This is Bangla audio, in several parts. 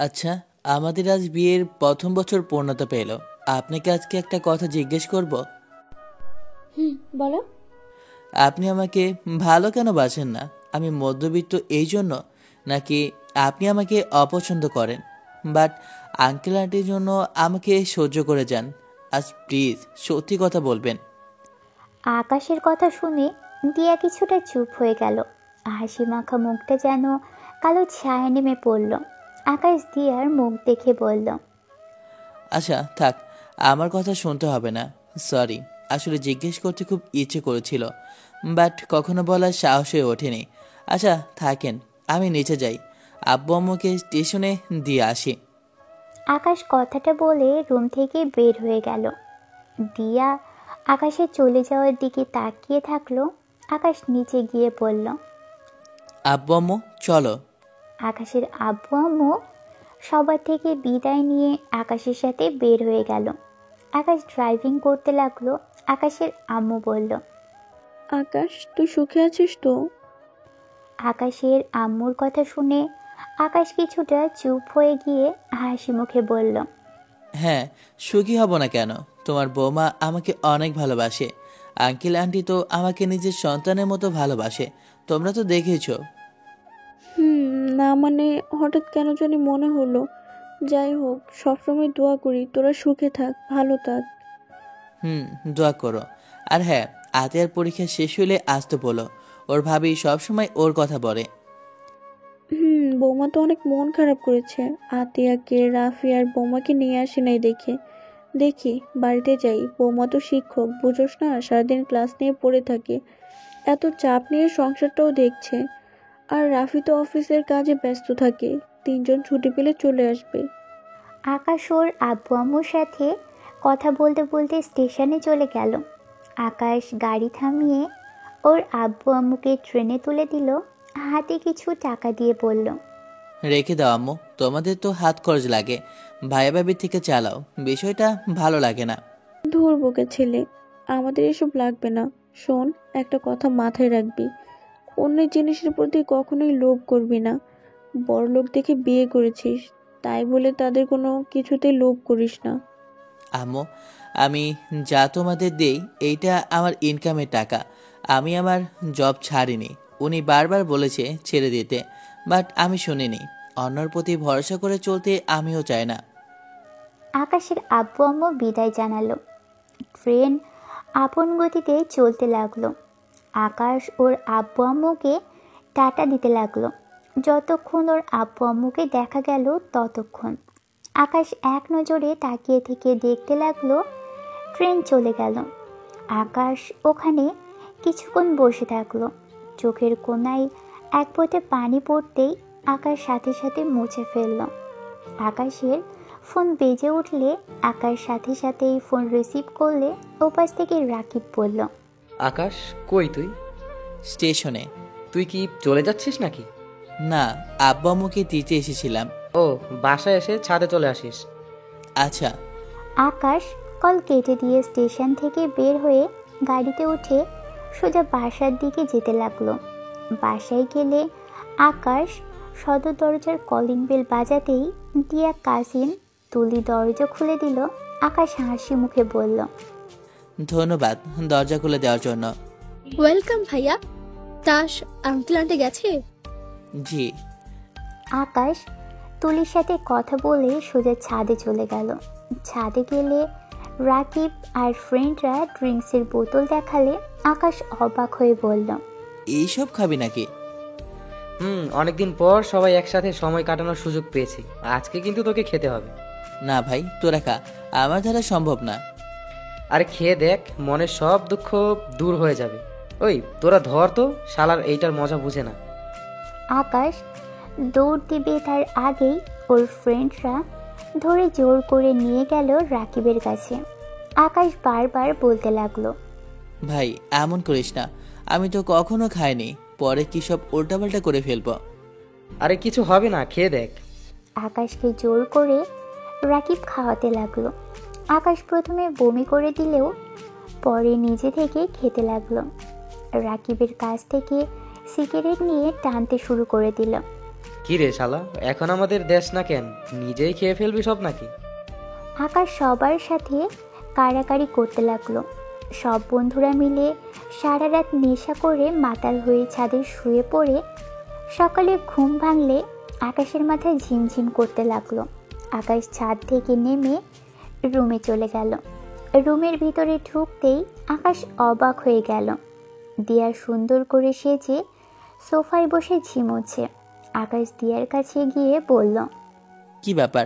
আচ্ছা, আমাদের আজ বিয়ের প্রথম বছর পূর্ণতা পেল। আপনাকে আজকে একটা কথা জিজ্ঞেস করব। হুম, বলো। আপনি আমাকে ভালো কেন বাসেন না? আমি মধ্যবিত্ত এই জন্য, নাকি আপনি আমাকে অপছন্দ করেন? বাট আঙ্কেল আন্টির জন্য আমাকে সহ্য করে যান। আজ প্লিজ সত্যি কথা বলবেন। আকাশের কথা শুনে দিয়া কিছুটা চুপ হয়ে গেল। হাসি মাখা মুখটা যেন কালো ছায়া নেমে পড়ল। আকাশ দিয়ার মুখ দেখে বলল, আচ্ছা থাক, আমার কথা শুনতে হবে না। সরি, আসলে জিজ্ঞেস করতে খুব ইচ্ছে করেছিল, বাট কখনো বলার সাহস হয়ে ওঠেনি। আচ্ছা থাকেন, আমি নিচে যাই, আব্বু আম্মুকে স্টেশনে দিয়ে আসি। আকাশ কথাটা বলে রুম থেকে বের হয়ে গেল। দিয়া আকাশের চলে যাওয়ার দিকে তাকিয়ে থাকলো। আকাশ নিচে গিয়ে বলল, আব্বু আম্মু চলো। আকাশের আব্বু আম্মু সবার থেকে বিদায় নিয়ে আকাশের সাথে বের হয়ে গেল। আকাশ ড্রাইভিং করতে লাগলো। আকাশের আম্মু বলল, আকাশ, তুই সুখে আছিস তো? আকাশের আম্মুর কথা শুনে আকাশ কিছুটা চুপ হয়ে গিয়ে হাসি মুখে বলল, হ্যাঁ, সুখী হব না কেন? তোমার বৌমা আমাকে অনেক ভালোবাসে, আঙ্কেল আন্টি তো আমাকে নিজের সন্তানের মতো ভালোবাসে, তোমরা তো দেখেছো। না মানে হঠাৎ কেন জানি মনে হলো। যাই হোক, সবসময় দোয়া করি তোরা সুখে থাক, ভালো থাক। হুম, দোয়া করো। আর হ্যাঁ, আতিয়ার পরীক্ষা শেষ হলে আসতে বলো, ওর ভাবি সবসময় ওর কথা বলে। বৌমা তো অনেক মন খারাপ করেছে। আতিয়াকে, রাফি আর বৌমাকে নিয়ে আসে নাই দেখে। দেখি, বাড়িতে যাই। বৌমা তো শিক্ষক, বুঝোস না, সারাদিন ক্লাস নিয়ে পড়ে থাকে। এত চাপ নিয়ে সংসারটাও দেখছে। আর রাফি তো অফিসের কাজে ব্যস্ত থাকে। তিনজন ছুটি পেলে চলে আসবে। আকাশ ওর আব্বু আম্মুর সাথে কথা বলতে বলতে স্টেশনে চলে গেল। আকাশ গাড়ি থামিয়ে ওর আব্বু আম্মুকে ট্রেনে তুলে দিল। হাতে কিছু টাকা দিয়ে বলল, রেখে দাও আম্মু, তোমাদের তো হাত খরচ লাগে, ভাইয়া ভাবি থেকে চালাও, বিষয়টা ভালো লাগে না। ধুর বোকা ছেলে, আমাদের এসব লাগবে না। শোন, একটা কথা মাথায় রাখবি, অন্যের জিনিসের প্রতি কখনোই লোভ করবি না। বড়লোক দেখে বিয়ে করেছিস, তাই বলে তাদের কোনো কিছুতেই লোভ করিস না। আম্মু, আমি যা তোমাদের দেই এইটা আমার ইনকামের টাকা, আমি আমার জব ছাড়িনি। উনি বারবার বলেছে ছেড়ে দিতে, বাট আমি শুনিনি। অন্যর প্রতি ভরসা করে চলতে আমিও চাই না। আকাশের আব্বু আম্মু বিদায় জানালো। ট্রেন আপন গতিতে চলতে লাগলো। আকাশ ওর আব্বু আম্মুকে টাটা দিতে লাগলো। যতক্ষণ ওর আব্বু আম্মুকে দেখা গেল ততক্ষণ আকাশ এক নজরে তাকিয়ে থেকে দেখতে লাগলো। ট্রেন চলে গেল। আকাশ ওখানে কিছুক্ষণ বসে থাকলো। চোখের কোণায় এক ফোঁটা পানি পড়তেই আকাশ সাথে সাথে মুছে ফেলল। আকাশের ফোন বেজে উঠলে আকাশ সাথে সাথেই ফোন রিসিভ করলে ওপাশ থেকে রাকিব বলল, আকাশ, কই তুই? স্টেশনে। তুই কি চলে যাচ্ছিস নাকি? না, আব্বু আম্মুকে দিতে এসেছিলাম। ও, বাসায় এসে ছাদে চলে আসিস। আচ্ছা। আকাশ কল কেটে দিয়ে স্টেশন থেকে বের হয়ে গাড়িতে উঠে সোজা বাসার দিকে যেতে লাগলো। বাসায় গেলে আকাশ সদর দরজার কলিং বেল বাজাতেই দিয়া কাজিন তুলি দরজা খুলে দিল। আকাশ হাসি মুখে বলল, ধন্যবাদ দরজা খুলে দেওয়ার জন্য। ওয়েলকাম ভাইয়া। তাস আঙ্কেল আন্টি গেছে? জি। আকাশ তুলির সাথে কথা বলে সোজা ছাদে চলে গেল। ছাদে গেলে রাকিব আর ফ্রেন্ডরা ড্রিঙ্কসের বোতল দেখালে আকাশ অবাক হয়ে বলল, এইসব খাবি নাকি? অনেকদিন পর সবাই একসাথে সময় কাটানোর সুযোগ পেয়েছি, আজকে কিন্তু তোকে খেতে হবে। না ভাই, তোরা খা, আমার দ্বারা সম্ভব না। আরে খেয়ে দেখ, মনের সব দুঃখ দূর হয়ে যাবে। ওই তোরা ধর তো, শালার এইটার মজা বুঝে না। আকাশ দৌড় দিবে তার আগেই ওর ফ্রেন্ডরা ধরে জোর করে নিয়ে গেল রাকিবের কাছে। আকাশ বারবার বলতে লাগলো, ভাই এমন করিস না, আমি তো কখনো খাইনি, পরে কি সব উল্টাপাল্টা করে ফেলবো। আরে কিছু হবে না, খেয়ে দেখ। আকাশকে জোর করে রাকিব খাওয়াতে লাগলো। আকাশ প্রথমে বমি করে দিলেও পরে নিজে থেকে খেতে লাগলো। রাকিবের কাছ থেকে সিগারেট নিয়ে টানতে শুরু করে দিল। কি রে শালা, এখন আমাদের দেশ না কেন, নিজেই খেয়ে ফেলবি সব নাকি? আকাশ সবার সাথে কাড়াকাড়ি করতে লাগলো। সব বন্ধুরা মিলে সারা রাত নেশা করে মাতাল হয়ে ছাদে শুয়ে পড়ে সকালে ঘুম ভাঙলে আকাশের মাথায় ঝিমঝিম করতে লাগলো। আকাশ ছাদ থেকে নেমে রুমে চলে গেল। রুমের ভিতরে ঢুকতেই আকাশ অবাক হয়ে গেল। দিয়া সুন্দর করে সেজে সোফায় বসে ঝিমোচ্ছে। আকাশ দিয়ার কাছে গিয়ে বলল, কি ব্যাপার,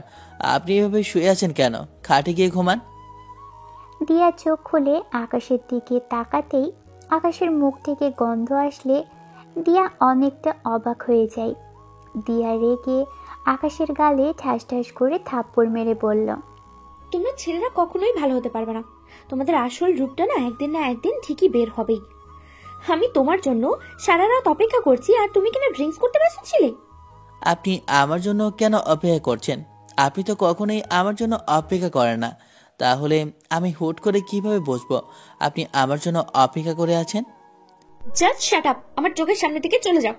আপনি এভাবে শুয়ে আছেন কেন? খাটে গিয়ে ঘুমান। দিয়া চোখ খুলে আকাশের দিকে তাকাতেই আকাশের মুখ থেকে গন্ধ আসলে দিয়া অনেকটা অবাক হয়ে যায়। দিয়া রেগে আকাশের গালে ঠাস ঠাস করে থাপ্পড় মেরে বলল, তোমরা ছেলেরা কখনোই ভালো হতে পারবে না। তোমাদের আসল রূপটা না একদিন ঠিকই বের হবেই। আমি তোমার জন্য সারা রাত অপেক্ষা করছি, আর তুমি কিনা ড্রিঙ্কস করতে ব্যস্ত ছিলে। আপনি আমার জন্য কেন অপেক্ষা করছেন? আপনি তো কখনোই আমার জন্য অপেক্ষা করেন না। তাহলে আমি হুট করে কিভাবে বসবো আপনি আমার জন্য অপেক্ষা করে আছেন? জাস্ট শাট আপ, আমার চোখের সামনে থেকে চলে যাও।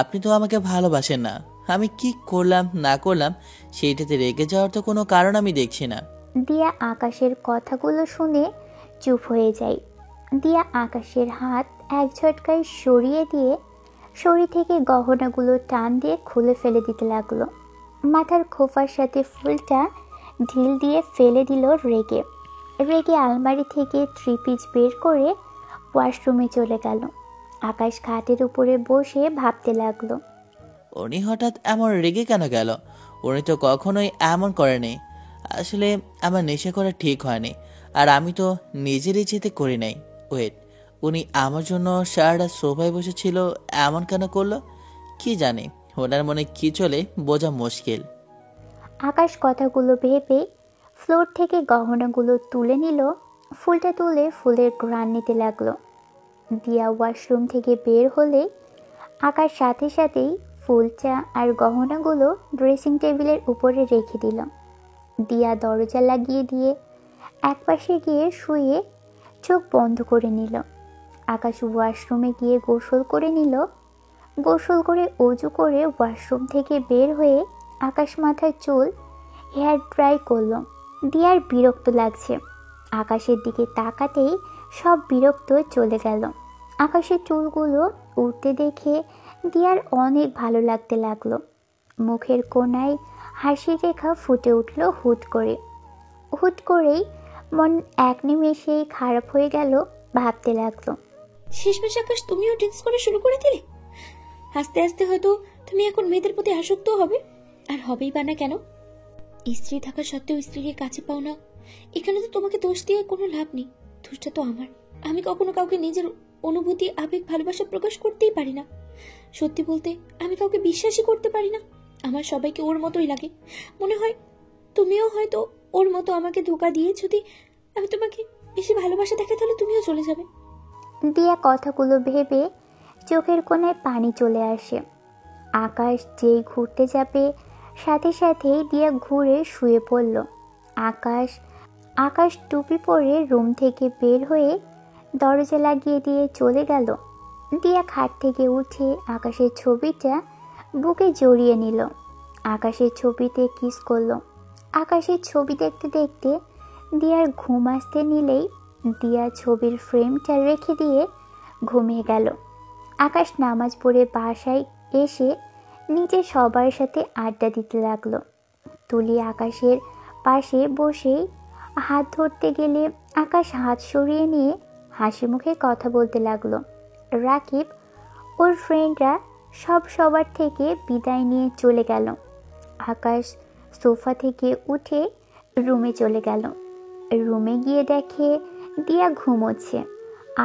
আপনি তো আমাকে ভালোবাসেন না। আমি কি করলাম না করলাম সেইটাতে রেগে যাওয়ার তো কোনো কারণ আমি দেখছি না। দিয়া আকাশের কথাগুলো শুনে চুপ হয়ে যায়। দিয়া আকাশের হাত এক ঝটকায় সরিয়ে দিয়ে শরীর থেকে গহনাগুলো টান দিয়ে খুলে ফেলে দিতে লাগলো। মাথার খোপার সাথে ফুলটা ঢিল দিয়ে ফেলে দিল রেগে। রেগে আলমারি থেকে 3 পিস বের করে ওয়াশরুমে চলে গেল। আকাশ খাটের উপরে বসে ভাবতে লাগলো, উনি হঠাৎ এমন রেগে কেন গেল? উনি তো কখনোই এমন করেনি। আসলে আমার নেশা করা ঠিক হয়নি, আর আমি তো নিজের ইচ্ছেতে করি নাই। ওয়েট, উনি আমার জন্য সারাটা সোফায় বসেছিল, এমন কেন করলো? কি জানি ওনার মনে কি চলে বোঝা মুশকিল। আকাশ কথাগুলো ভেবে ফ্লোর থেকে গহনাগুলো তুলে নিল। ফুলটা তুলে ফুলের ঘ্রাণ নিতে লাগলো। দিয়া ওয়াশরুম থেকে বের হলে আকাশ সাথে সাথেই ফুলটা আর গহনাগুলো ড্রেসিং টেবিলের উপরে রেখে দিল। দিয়া দরজা লাগিয়ে দিয়ে একপাশে গিয়ে শুয়ে চোখ বন্ধ করে নিল। আকাশ ওয়াশরুমে গিয়ে গোসল করে নিল। গোসল করে অজু করে ওয়াশরুম থেকে বের হয়ে আকাশ মাথায় চুল হেয়ার ড্রাই করলো। দিয়ার বিরক্ত লাগছে। আকাশের দিকে তাকাতেই সব বিরক্ত চলে গেল। আকাশের চুলগুলো উঠতে দেখে দিয়ার অনেক ভালো লাগতে লাগলো। মুখের কোণায় হাসির রেখা ফুটে উঠল হুট করেই মন এক নিমেষেই খারাপ হয়ে গেল। ভাবতে লাগলো, শেষমেশ আকাশ তুমিও ড্রিঙ্কস করা শুরু করে দিলে। আস্তে আস্তে হয়তো তুমি এখন মেয়েদের প্রতি আসক্ত হবে। আর হবেই বা না কেন? স্ত্রী থাকা সত্ত্বেও স্ত্রীকে কাছে পাও না। এখানে তো তোমাকে দোষ দিয়ে কোনো লাভ নেই, দোষটা তো আমার। আমি কখনো কাউকে নিজের অনুভূতি, আবেগ, ভালোবাসা প্রকাশ করতেই পারি না। সত্যি বলতে আমি কাউকে বিশ্বাসই করতে পারি না। আমার সবাইকে ওর মতোই লাগে। মনে হয় তুমিও হয়তো ওর মতো আমাকে ধোঁকা দিয়ে যদি আমি তোমাকে বেশি ভালোবাসা দেখাই, তাহলে তুমিও চলে যাবে। দিয়া কথাগুলো ভেবে চোখের কোণায় পানি চলে আসে। আকাশ যেই ঘুরতে যাবে সাথে সাথেই দিয়া ঘুরে শুয়ে পড়ল। আকাশ টুপি পরে রুম থেকে বের হয়ে দরজা লাগিয়ে দিয়ে চলে গেল। দিয়া খাট থেকে উঠে আকাশের ছবিটা বুকে জড়িয়ে নিল। আকাশের ছবিতে কিস করলো। আকাশের ছবি দেখতে দেখতে দিয়ার ঘুম আসতে নিলেই দিয়া ছবির ফ্রেমটা রেখে দিয়ে ঘুমিয়ে গেল। আকাশ নামাজ পড়ে বাসায় এসে নিচে সবার সাথে আড্ডা দিতে লাগলো। তুলি আকাশের পাশে বসেই হাত ধরতে গেলে আকাশ হাত সরিয়ে নিয়ে হাসি মুখে কথা বলতে লাগলো। রাকিব ওর ফ্রেন্ডরা সবার থেকে বিদায় নিয়ে চলে গেল। আকাশ সোফা থেকে উঠে রুমে চলে গেল। রুমে গিয়ে দেখে দিয়া ঘুমোচ্ছে।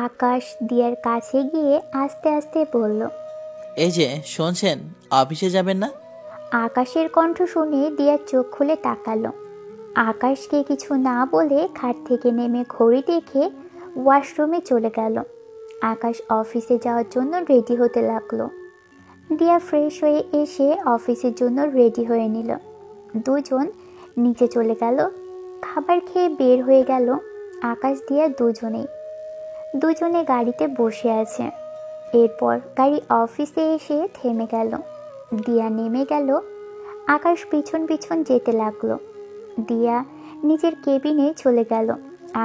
আকাশ দিয়ার কাছে গিয়ে আস্তে আস্তে বলল, এই যে শুনছেন, অফিসে যাবেন না? আকাশের কণ্ঠ শুনে দিয়া চোখ খুলে তাকালো। আকাশকে কিছু না বলে খাট থেকে নেমে ঘড়ি দেখে ওয়াশরুমে চলে গেল। আকাশ অফিসে যাওয়ার জন্য রেডি হতে লাগলো। দিয়া ফ্রেশ হয়ে এসে অফিসের জন্য রেডি হয়ে নিল। দুজন নিচে চলে গেল। খাবার খেয়ে বের হয়ে গেল। আকাশ দিয়া দুজনে গাড়িতে বসে আছে। এরপর গাড়ি অফিসে এসে থেমে গেল। দিয়া নেমে গেল। আকাশ পিছন পিছন যেতে লাগলো। দিয়া নিজের কেবিনে চলে গেল।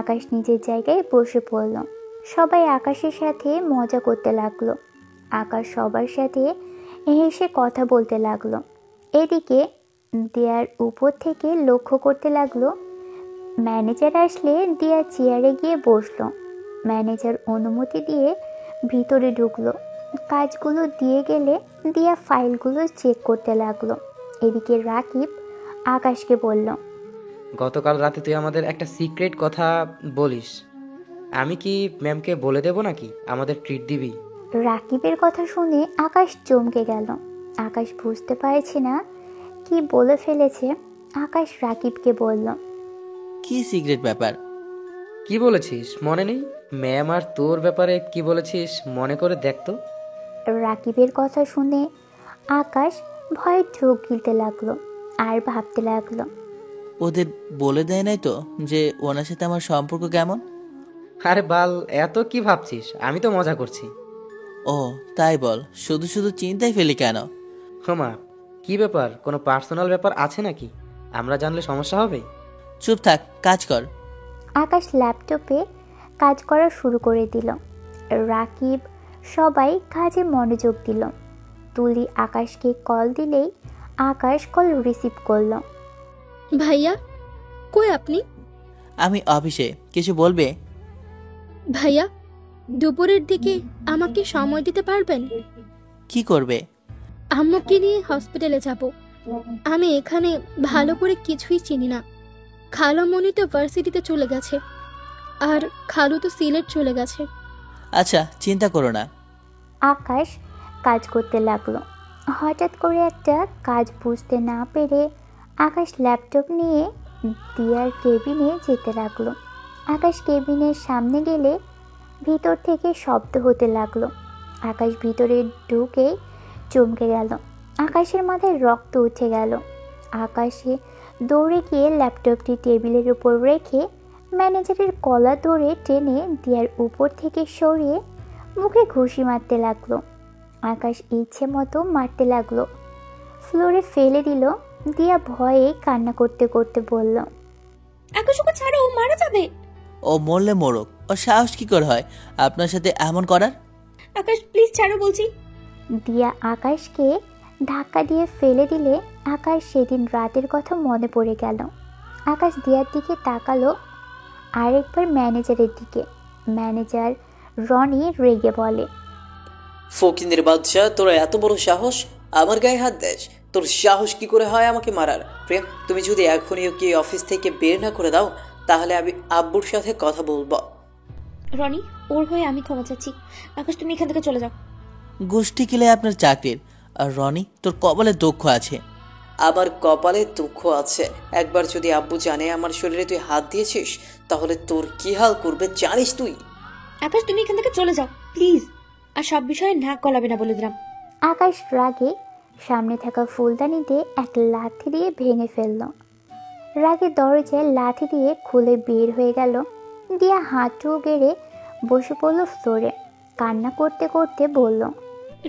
আকাশ নিজের জায়গায় বসে পড়ল। সবাই আকাশের সাথে মজা করতে লাগলো। আকাশ সবার সাথে হেসে কথা বলতে লাগলো। এদিকে দিয়ার উপর থেকে লক্ষ্য করতে লাগলো। ম্যানেজার আসলে দিয়া চেয়ারে গিয়ে বসলো। ম্যানেজার অনুমতি দিয়ে ভিতরে ঢুকলো। কাজগুলো দিয়ে গেলে দিয়া ফাইলগুলো চেক করতে লাগলো। এদিকে রাকিব আকাশকে বলল, গতকাল রাতে তুই আমাদের একটা সিক্রেট কথা বলিস, আমি কি ম্যামকে বলে দেবো নাকি আমাদের ট্রিট দিবি? রাকিবের কথা শুনে আকাশ চমকে গেল। আকাশ বুঝতে পারছে না কি বলে ফেলেছে। আকাশ রাকিবকে বলল, কি সিক্রেট ব্যাপার? কি বলেছিস মনে নেই? ম্যাম আর তোর ব্যাপারে কি বলেছিস মনে করে দেখ তো। রাকিবের কথা শুনে আকাশ ভয়ে চোখ গিলতে লাগলো আর ভাবতে লাগলো, ওদের বলে দেয় নাই তো যে ওনার সাথে আমার সম্পর্ক কেমন? আরে বাল, এত কি ভাবছিস? আমি তো মজা করছি। ও তাই বল, শুধু শুধু চিন্তায় ফেলি কেন? হোমা, কি ব্যাপার? কোনো পার্সোনাল ব্যাপার আছে নাকি? আমরা জানলে সমস্যা হবে। চুপ থাক, কাজ কর। আকাশ ল্যাপটপে কাজ করা শুরু করে দিল। রাকিব সবাই কাজে মনোযোগ দিল। তুলি আকাশকে কল দিলেই আকাশ কল রিসিভ করলো। ভাইয়া, কই আপনি? আমি অফিসে। কিছু বলবে? ভাইয়া, দুপুরের দিকে আমাকে সময় দিতে পারবেন? কি করবে? আম্মুকে নিয়ে হসপিটালে যাব। আমি এখানে ভালো করে কিছুই চিনি না। খালামণি তো ভার্সিটিতে চলে গেছে, আর খালু তো সিলেট চলে গেছে। আচ্ছা, চিন্তা করো না। আকাশ কাজ করতে লাগলো। হঠাৎ করে একটা কাজ বুঝতে না পেরে আকাশ ল্যাপটপ নিয়ে দিয়ার কেবিনে যেতে লাগলো। আকাশ কেবিনের সামনে গেলে ভিতর থেকে শব্দ হতে লাগলো। আকাশ ভিতরে ঢুকে চমকে গেল। আকাশের মাথায় রক্ত উঠে গেল। আকাশে দৌড়ে গিয়ে ল্যাপটপটি টেবিলের উপর রেখে ম্যানেজারের কলার ধরে টেনে দিয়ার উপর থেকে সরিয়ে মুখে ঘুষি মারতে লাগলো। আকাশ ইচ্ছে মতো মারতে লাগলো। ফ্লোরে ফেলে দিল। দিয়া ভয়ে কান্না করতে করতে বলল, আকাশ ওকে ছাড়ো, ও মারা যাবে। ও মরলে মরুক, ও সাহস কি করে হয় আপনার সাথে এমন করার? আকাশ প্লিজ ছাড়ো বলছি। দিয়া আকাশকে ধাক্কা দিয়ে ফেলে দিলে আকাশ সেদিন রাতের কথা মনে পড়ে গেল। আকাশ দিয়ার দিকে তাকালো, আরেকবার ম্যানেজারের দিকে। ম্যানেজার রনি রেগে বলে, ফকিন্দের বাচ্চা, তোরা এত বড় সাহস আমার গায়ে হাত দেস? তোর সাহস কি করে হয় আমাকে মারার? প্রেম, তুমি যদি এখনই ওকে অফিস থেকে বের না করে দাও তাহলে আমি আব্বুর সাথে কথা বলবো। রনি, ওর হয়ে আমি ক্ষমা চাচ্ছি। আকাশ তুমি এখান থেকে চলে যাও। গোষ্ঠী কিলে আপনার চাকরির। আর রনি, তোর কপালে দুঃখ আছে। আমার কপালে দুঃখ আছে। একবার যদি আব্বু জানে আমার শরীরে তুই হাত দিয়েছিস তাহলে তোর কি হাল করবে জানিস তুই? আকাশ তুমি এখান থেকে চলে যাও প্লিজ। আর সব বিষয়ে নাক গলাবে না বলে দিলাম। আকাশ রাগে সামনে থাকা ফুলদানিতে এক লাথি দিয়ে ভেঙে ফেলল। রাগে দরজায় লাথি দিয়ে খুলে বের হয়ে গেল। দিয়া হাঁটু গেড়ে বসে পড়ল ফ্লোরে। কান্না করতে করতে বলল,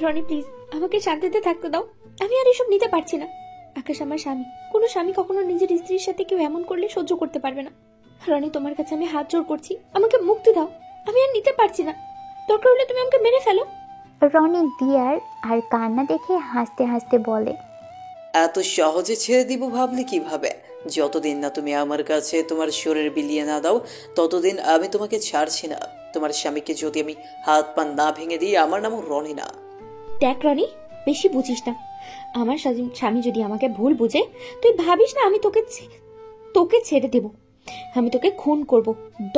রনি প্লিজ, আমাকে শান্তিতে থাকতে দাও। আমি আর এসব নিতে পারছি না। আকাশ আমার স্বামী। কোনো স্বামী কখনো নিজের স্ত্রীর সাথে কেউ এমন করলে সহ্য করতে পারবে না। রনি, তোমার কাছে আমি হাত জোড় করছি, আমাকে মুক্তি দাও। আমি আর নিতে পারছি না। দরকার হলে তুমি আমাকে মেরে ফেলো। রনি দিয়ার আর কান্না দেখে হাসতে হাসতে বলে, এত সহজে ছেড়ে দিব ভাবলে কিভাবে? যতদিন না তুমি আমার কাছে তোমার শরীর বিলিয়ে না দাও ততদিন আমি তোমাকে ছাড়ছি না। তোমার স্বামীকে যদি আমি হাত পা না ভেঙে দিই আমার নামও রনি না। দেখ রনি, বেশি বুঝিস না। আমার স্বামী যদি আমাকে ভুল বুঝে, তুই ভাবিস না আমি তোকে ছেড়ে দেব। আমি তোকে খুন করব,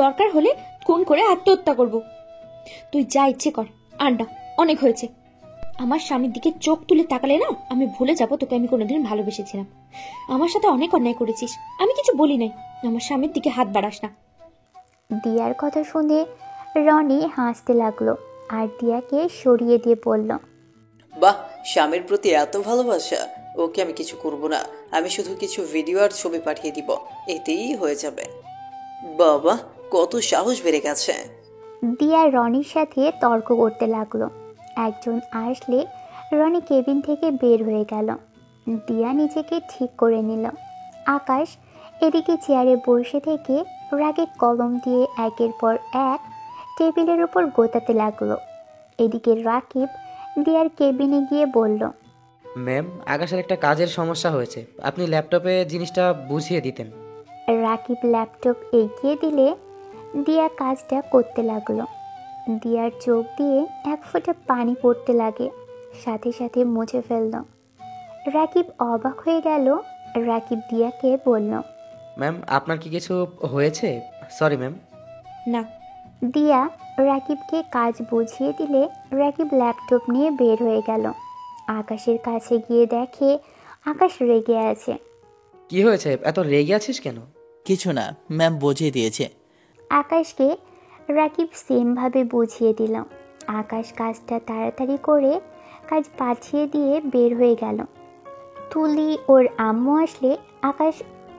দরকার হলে খুন করে আত্মহত্যা করব। তুই যা ইচ্ছে কর, আন্ডা অনেক হয়েছে। আমার স্বামীর দিকে চোখ তুলে তাকালে না আমি ভুলে যাব তোকে আমি কোনোদিন ভালোবেসেছিলাম। আমার সাথে অনেক অন্যায় করেছিস, আমি কিছু বলি নাই। আমার স্বামীর দিকে হাত বাড়াস না। দিয়ার কথা শুনে রনি হাসতে লাগলো আর দিয়াকে সরিয়ে দিয়ে বলল, বাহ, স্বামীর প্রতি এত ভালোবাসা। ওকে আমি কিছু করব না, আমি শুধু কিছু ভিডিও আর ছবি পাঠিয়ে দিব, এতেই হয়ে যাবে। বাবা, কত সাহস বেড়ে গেছে। দিয়া রনির সাথে তর্ক করতে লাগলো। একজন আসলে রনি কেবিন থেকে বের হয়ে গেল। দিয়া নিজেকে ঠিক করে নিল। আকাশ এদিকে চেয়ারে বসে থেকে রাগে কলম দিয়ে একের পর এক টেবিলের উপর গোতাতে লাগলো। এদিকে রাকিব দিয়ার কেবিনে গিয়ে বলল, ম্যাম, আকাশের একটা কাজের সমস্যা হয়েছে, আপনি ল্যাপটপে জিনিসটা বুঝিয়ে দিতেন। রাকিব ল্যাপটপ এগিয়ে দিলে দিয়া কাজটা করতে লাগলো। দিয়ার চোখ দিয়ে এক ফোঁটা পানি পড়তে লাগে, সাথে সাথে মুছে ফেলল। রাকিব অবাক হয়ে গেল। রাকিব দিয়াকে বলল, ম্যাম, আপনার কি কিছু হয়েছে? Sorry ma'am. না। দিয়া রাকিবকে কাজ বুঝিয়ে দিলে রাকিব ল্যাপটপ নিয়ে বের হয়ে গেল। আকাশের কাছে গিয়ে দেখে আকাশ রেগে আছে। কি হয়েছে, এত রেগে আছিস কেন? কিছু না, ম্যাম বুঝিয়ে দিয়েছে। আকাশকে রাকিব সেমভাবে বুঝিয়ে দিল। আকাশ কাজটা তাড়াতাড়ি করে কাজ পাঠিয়ে দিয়ে বের হয়ে গেল। তুলি ওর আম্মু আসলে আকাশ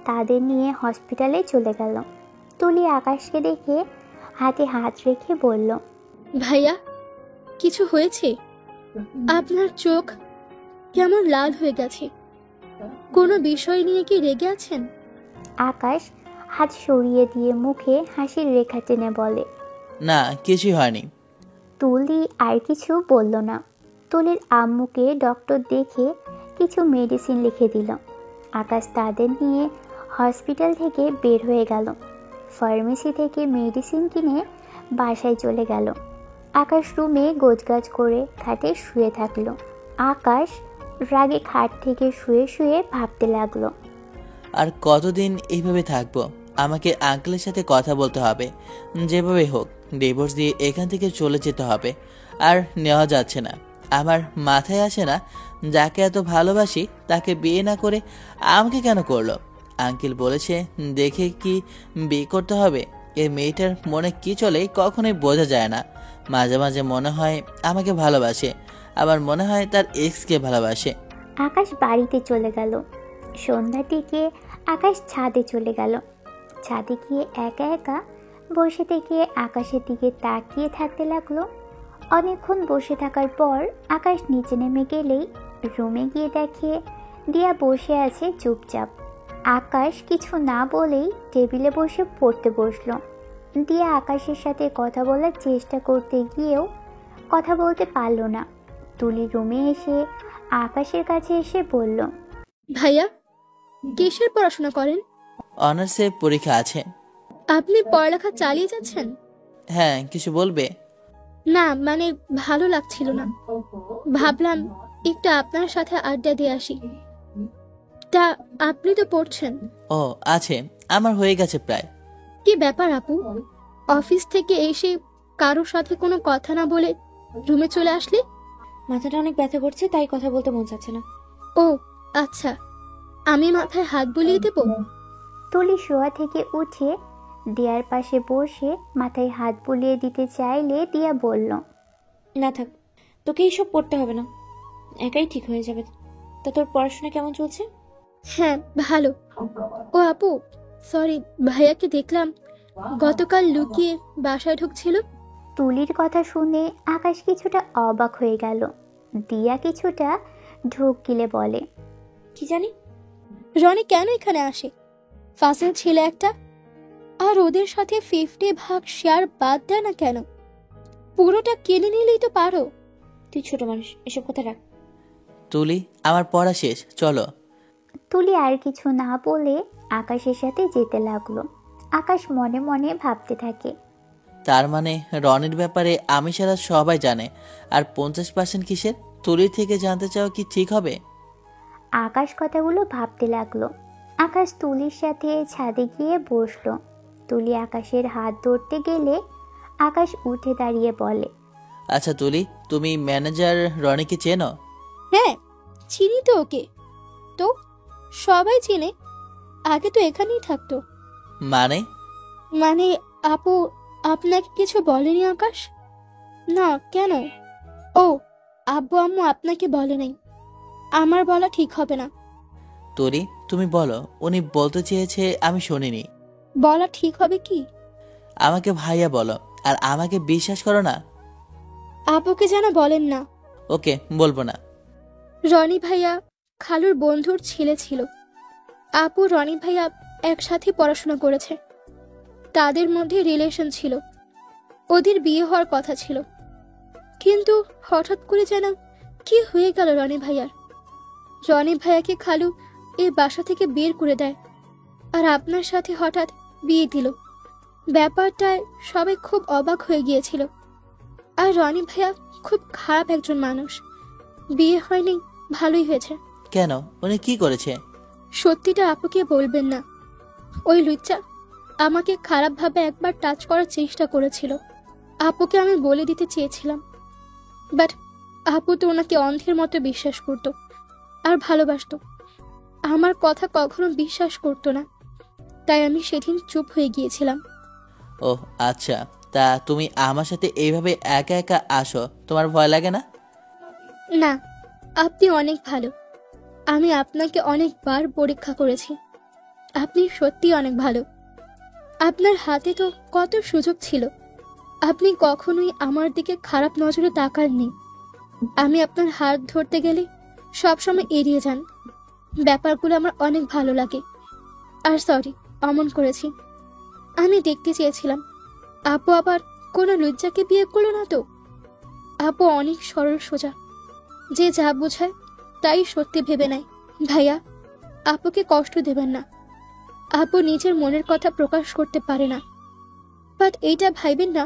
তাদের নিয়ে হসপিটালে চলে গেল। তুলি আকাশকে দেখে হাতে হাত রেখে বলল, ভাইয়া, কিছু হয়েছে? আপনার চোখ কেমন লাল হয়ে গেছে, কোনো বিষয় নিয়ে কি রেগে আছেন? আকাশ হাত সরিয়ে দিয়ে মুখে হাসির রেখা টেনে বলে, না, কিছুই হয়নি। তুলি আর কিছু বলল না। তুলির আম্মুকে ডক্টর দেখে কিছু মেডিসিন লিখে দিল। আকাশ তাদের নিয়ে হসপিটাল থেকে বের হয়ে গেল। ফার্মেসি থেকে মেডিসিন কিনে বাসায় চলে গেল। আকাশ রুমে গোছগাছ করে খাটে শুয়ে থাকলো। আকাশ রাগে খাট থেকে শুয়ে শুয়ে ভাবতে লাগলো, আর কতদিন এইভাবে থাকবো? আমাকে আঙ্কেলের সাথে কথা বলতে হবে, যেভাবে হোক ডিভোর্স দিয়ে এখান থেকে চলে যেতে হবে। আর নেওয়া যাচ্ছে না। আমার মাথায় আসে না, যাকে এত ভালোবাসি তাকে বিয়ে না করে আমাকে কেন করলো। আঙ্কেল বলেছে দেখে কি বিয়ে করতে হবে। এই মেয়েটার মনে কি চলে কখনোই বোঝা যায় না। মাঝে মাঝে মনে হয় আমাকে ভালোবাসে, আবার মনে হয় তার এক্সকে ভালোবাসে। আকাশ বাড়িতে চলে গেল। সন্ধ্যার দিকে আকাশ ছাদে চলে গেল। ছাদে গিয়ে একা একা বসে থেকে আকাশের দিকে তাকিয়ে থাকতে লাগলো। অনেকক্ষণ বসে থাকার পর আকাশ নিচে নেমে গেলেই রুমে গিয়ে দেখে দিয়া বসে আছে চুপচাপ। আকাশ কিছু না বলেই টেবিলে বসে পড়তে বসলো। দিয়া আকাশের সাথে কথা বলার চেষ্টা করতে গিয়েও কথা বলতে পারল না। তুলি রুমে এসে আকাশের কাছে এসে বলল, ভাইয়া, কিসের পড়াশোনা করেন? অনার্সে পরীক্ষা আছে। আপনি পড়ালেখা চালিয়ে যাচ্ছেন? হ্যাঁ, কিছু বলবে? না, মানে ভালো লাগছিল না, ভাবলাম একটু আপনার সাথে আড্ডা দিয়ে আসি। তা আপনি তো পড়ছেন। ও আছে, আমার হয়ে গেছে প্রায়। কি ব্যাপার আপু, অফিস থেকে এসে কারোর সাথে কোনো কথা না বলে রুমে চলে আসলে? মাথাটা অনেক ব্যথা করছে, তাই কথা বলতে মন চাচ্ছে না। ও আচ্ছা, আমি মাথায় হাত বুলিয়ে দেব? তুলি শোয়া থেকে উঠে দিয়ার পাশে বসে মাথায় হাত বুলিয়ে দিতে চাইলে দিয়া বলল, না থাক, তোকে এইসব পড়তে হবে না, একাই ঠিক হয়ে যাবে। তা তোর পড়াশোনা কেমন চলছে? হ্যাঁ, ভালো। ও আপু, সরি, ভাইয়াকে দেখলাম গতকাল লুকিয়ে বাসায় ঢুকছিল। তুলির কথা শুনে আকাশ কিছুটা অবাক হয়ে গেল। দিয়া কিছুটা ঢোক গিলে বলে, কি জানি। রনি কেন এখানে আসে? ফাসিল ছিল একটা, আর ওদের সাথে 50 ভাগ শেয়ার বাদ দেয় না কেন? পুরোটা কিনে নিলেই তো পারো। তুই ছোট মানুষ, এসব কথা রাখ। তুলি, আমার পড়া শেষ, চলো। তুলি আর কিছু না বলে আকাশের সাথে যেতে লাগলো। আকাশ মনে মনে ভাবতে থাকে, তার মানে রনির ব্যাপারে আমি ছাড়া সবাই জানে, আর 50% কিসের? তুলির থেকে জানতে চাও কি ঠিক হবে? আকাশ কথাগুলো ভাবতে লাগলো। আকাশ তুলির সাথে ছাদে গিয়ে বসলো। তুলি আকাশের হাত ধরতে গেলে আকাশ উঠে দাঁড়িয়ে বলে, আচ্ছা তুলি, তুমি ম্যানেজার রনিকে চেনো? হ্যাঁ, চিনি তো ওকে। তো সবাই চিনে, আগে তো এখানেই থাকতো। মানে? মানে আপু আপনাকে কিছু বলেনি আকাশ? না, কেন? ও, আব্বু আম্মু আপনাকে বলে নাই, আমার বলা ঠিক হবে না। তুলি, তুমি বলো, উনি বলতে চেয়েছে আমি শুনিনি। বলা ঠিক হবে কি? আমাকে ভাইয়া বলো, আর আমাকে বিশ্বাস করো না। আপুকে যেন বলেন না। ওকে, বলবো না। রনি ভাইয়া খালুর বন্ধুর ছেলে ছিল। আপু রনি ভাইয়া একসাথে পড়াশোনা করেছে, তাদের মধ্যে রিলেশন ছিল, ওদের বিয়ে হওয়ার কথা ছিল। কিন্তু হঠাৎ করে যেন কি হয়ে গেল রনি ভাইয়ার। রনি ভাইয়াকে খালু এই বাসা থেকে বের করে দেয়, আর আপনার সাথে হঠাৎ বিয়ে দিল। ব্যাপারটায় সবাই খুব অবাক হয়ে গিয়েছিল। আর রনি ভাইয়া খুব খারাপ একজন মানুষ। বিয়ে হয়নি, ভালোই হয়েছে। কেন, উনি কি করেছে? সত্যিটা আপুকে বলবেন না। ওই লুচ্চা আমাকে খারাপভাবে একবার টাচ করার চেষ্টা করেছিল। আপুকে আমি বলে দিতে চেয়েছিলাম, বাট আপু তো ওনাকে অন্ধের মতো বিশ্বাস করত আর ভালোবাসতো। আমার কথা কখনো বিশ্বাস করতো না, তাই আমি সেদিন চুপ হয়ে গিয়েছিলাম। ওহ আচ্ছা, তা তুমি আমার সাথে এইভাবে একা একা আসো, তোমার ভয় লাগে না? না, আপনি অনেক ভালো। আমি আপনাকে অনেকবার পরীক্ষা করেছি। আপনি সত্যি অনেক ভালো। আপনার হাতে তো কত সুযোগ ছিল, আপনি কখনোই আমার দিকে খারাপ নজরে তাকাননি। আমি আপনার হাত ধরতে গেলে সবসময় এড়িয়ে যান। ব্যাপারগুলো আমার অনেক ভালো লাগে। আর সরি, অমন করেছি। আমি দেখতে চেয়েছিলাম আপু আবার কোনো লজ্জাকে বিয়ে করলো না তো। আপু অনেক সরল সোজা, যে যা বোঝায় তাই সত্যি ভেবে নেয়। ভাইয়া, আপুকে কষ্ট দেবেন না। আপু নিজের মনের কথা প্রকাশ করতে পারে না, বাট এইটা ভাইবেন না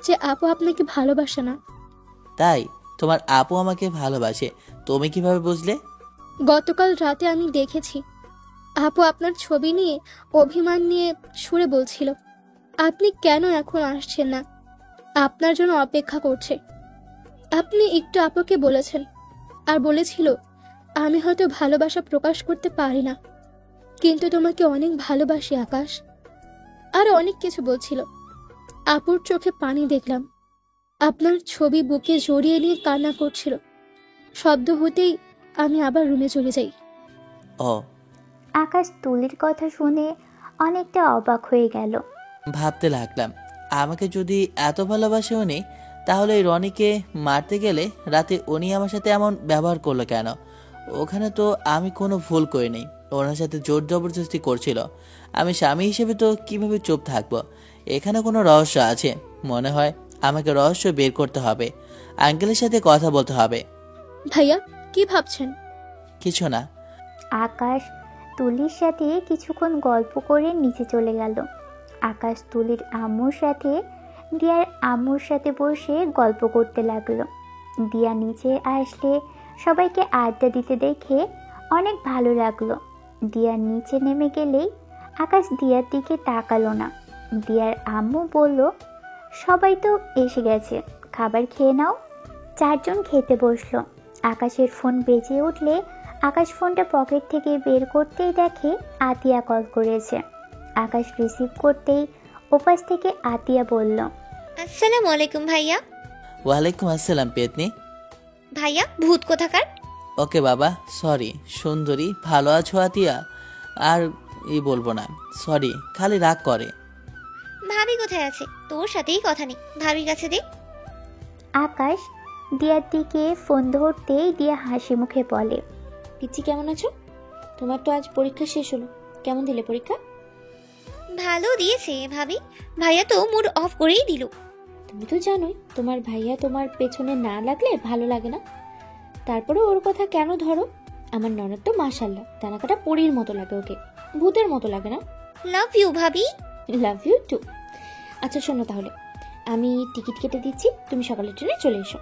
যে আপু আপনাকে ভালোবাসে না। তাই তোমার আপু আমাকে ভালোবাসে, তুমি কিভাবে বুঝলে? গতকাল রাতে আমি দেখেছি আপু আপনার ছবি নিয়ে অভিমান নিয়ে সুরে বলছিল আপনি কেন এখন আসছেন না, আপনার জন্য অপেক্ষা করছে। আপনি একটু আপুকে বলেছেন, আর বলেছিল আমি হয়তো ভালোবাসা প্রকাশ করতে পারি না, কিন্তু তোমাকে অনেক ভালোবাসি আকাশ। আর অনেক কিছু বলছিল। আপুর চোখে পানি দেখলাম। আপনার ছবি বুকে জড়িয়ে নিয়ে কান্না করছিল। শব্দ হতেই আমি আবার রুমে চলে যাই। ও, আকাশ তুলির কথা শুনে অনেকটা অবাক হয়ে গেল। ভাবতে লাগলাম আমাকে যদি এত ভালোবাসে উনি, তাহলে এই রনিকে মারতে গেলে রাতে উনি আমার সাথে এমন ব্যবহার করলো কেন? ওখানে তো আমি কোনো ভুল করিনি, ওনার সাথে জোর জবরদস্তি করছিল। আমি স্বামী হিসেবে তো কিভাবে চুপ থাকবো? এখানে কোনো রহস্য আছে মনে হয়। আমাকে রহস্য বের করতে হবে, আঙ্কেলের সাথে কথা বলতে হবে। ভাইয়া, কি ভাবছেন? কিছু না। আকাশ তুলির সাথে কিছুক্ষণ গল্প করে নিচে চলে গেল। আকাশ তুলির আম্মুর সাথে দিয়ার আম্মুর সাথে বসে গল্প করতে লাগলো। দিয়া নিচে আসলে সবাইকে আড্ডা দিতে দেখে অনেক ভালো লাগলো। দিয়া নিচে নেমে গেলেই আকাশ দিয়ার দিকে তাকালো না। দিয়ার আম্মু বলল, সবাই তো এসে গেছে, খাবার খেয়ে নাও। চারজন খেতে বসলো। আকাশের ফোন বেজে উঠলে আকাশ ফোনটা পকেট থেকে বের করতেই দেখে আতিয়া কল করেছে। আকাশ রিসিভ করতেই ওপাশ থেকে আতিয়া বলল, আসসালামু আলাইকুম ভাইয়া। ওয়ালাইকুম আসসালাম পেতনি। ভাইয়া ভূত কোথাকার। ওকে বাবা, সরি। সুন্দরী, ভালো আছো আতিয়া? আর বলবো না, সরি, খালি রাগ করে। ভাবি কোথায় আছে? তোর সাথেই কথা নেই, ভাবির কাছে দে। আকাশ দিয়ার দিকে ফোন ধরতেই দিয়া হাসি মুখে বলে, পিচ্ছি কেমন আছো? তোমার তো আজ পরীক্ষা শেষ হলো, কেমন দিলে পরীক্ষা? ভালো দিয়েছে ভাবি, ভাইয়া তো মুড অফ করেই দিল। তুমি তো জানোই তোমার ভাইয়া তোমার পেছনে না লাগলে ভালো লাগে না। তারপরে ওর কথা কেন ধরো? আমার ননদ তো মাশাল্লাহ দানাকাটা পরীর মতো লাগে, ওকে ভূতের মতো লাগে না। লাভ ইউ ভাবি। Love you too. আচ্ছা শোনো তাহলে, আমি টিকিট কেটে দিচ্ছি, তুমি সকালে ট্রেনে চলে এসো।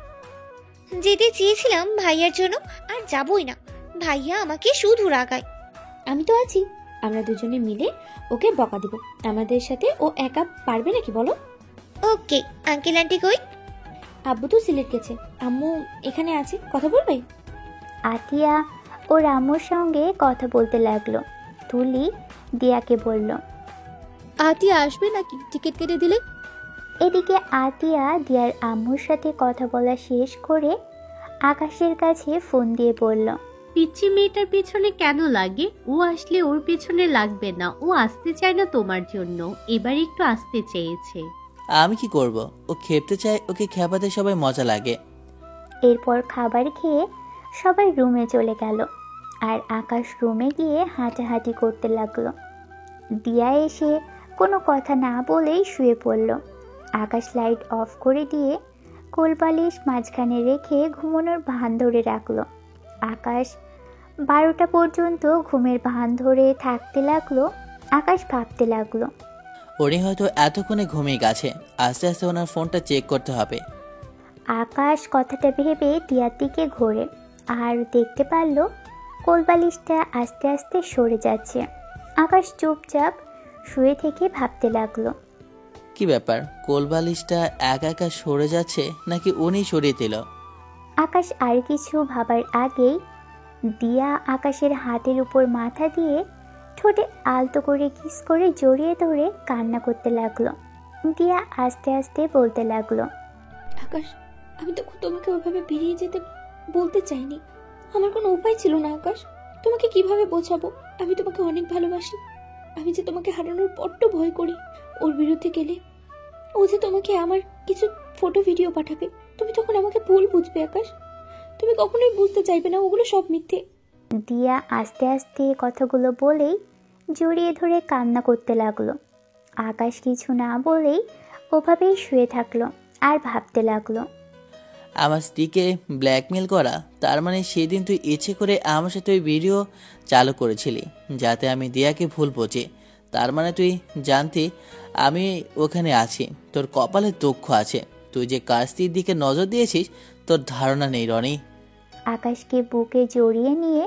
যেতে চেয়েছিলাম ভাইয়ার জন্য, আর যাবই না। ভাইয়া আমাকে শুধু রাগায়। আমি তো আছি, আমরা দুজনে মিলে ওকে বকা দেবো। আমাদের সাথে ও একা পারবে নাকি বলো? ওকে, আঙ্কেল আন্টি কই? আব্বু তো সিলেট গেছে, আম্মু এখানে আছে, কথা বলবে? আতিয়া ওর আম্মুর সঙ্গে কথা বলতে লাগলো। তুলি দিয়াকে বলল, আতিয়া আসবে নাকি টিকিট কেটে দিলে? এদিকে আতিয়া দিয়ার আম্মুর সাথে কথা বলা শেষ করে আকাশের কাছে ফোন দিয়ে বলল, পিচ্ছি মেয়েটার পেছনে কেন লাগে? ও আসলে ওর পেছনে লাগবে না, ও আসতে চায় না তোমার জন্য, এবার একটু আসতে চেয়েছে। আমি কি করব? ও খেপতে চায়, ওকে খেপাতে সবাই মজা লাগে। এরপর খাবার খেয়ে সবাই রুমে চলে গেল আর আকাশ রুমে গিয়ে হাঁটাহাঁটি করতে লাগলো। দিয়া এসে কোনো কথা না বলেই শুয়ে পড়ল। আকাশ লাইট অফ করে দিয়ে কোলবালিশ মাঝখানে রেখে ঘুমানোর ভান ধরে রাখলো। আকাশ 12টা পর্যন্ত ঘুমের ভান ধরে থাকতে লাগলো। আকাশ ভাবতে লাগলো, উনি হয়তো এতক্ষণে ঘুমিয়ে গেছে, আস্তে আস্তে ওনার ফোনটা চেক করতে হবে। আকাশ কথাটা ভেবে দিয়ার দিকে ঘোরে আর দেখতে পারল কোলবালিশটা আস্তে আস্তে সরে যাচ্ছে। আকাশ চুপচাপ শুয়ে থেকে ভাবতে লাগলো, কি ব্যাপার, কোলবালিশটা একা একা সরে যাচ্ছে নাকি উনি সরিয়ে দিল? আকাশ আর কিছু ভাবার আগেই দিয়া আকাশের হাতের উপর মাথা দিয়ে ঠোঁটে আলতো করে কিস করে জড়িয়ে ধরে কান্না করতে লাগলো। দিয়া আস্তে আস্তে বলতে লাগলো, আকাশ, আমি তো তোমাকে ওইভাবে বেরিয়ে যেতে বলতে চাইনি। আমার কোনো উপায় ছিল না আকাশ। তোমাকে কিভাবে বোঝাবো আমি তোমাকে অনেক ভালোবাসি। আমি যে তোমাকে হারানোর বড্ড ভয় করি। ওর বিরুদ্ধে গেলে ও যে তোমাকে আমার কিছু ফটো ভিডিও পাঠাবে, তুমি তখন আমাকে ভুল বুঝবে আকাশ। তুমি কখনোই বুঝতে চাইবে না ওগুলো সব মিথ্যে। দিয়া আস্তে আস্তে কথাগুলো বলেই জড়িয়ে ধরে কান্না করতে লাগলো। আকাশ কিছু না বলেই ওভাবেই শুয়ে থাকলো আর ভাবতে লাগলো, আমার স্ত্রীকে ব্ল্যাকমেল করা, তার মানে সেদিন তুই ইচ্ছে করে আমার সাথে ওই ভিডিও চালু করেছিলি যাতে আমি দিয়াকে ভুল বুঝি। তার মানে তুই জানতি আমি ওখানে আছি। তোর কপালে দুঃখ আছে। তুই যে কার স্ত্রীর দিকে নজর দিয়েছিস তোর ধারণা নেই রনি। আকাশকে বুকে জড়িয়ে নিয়ে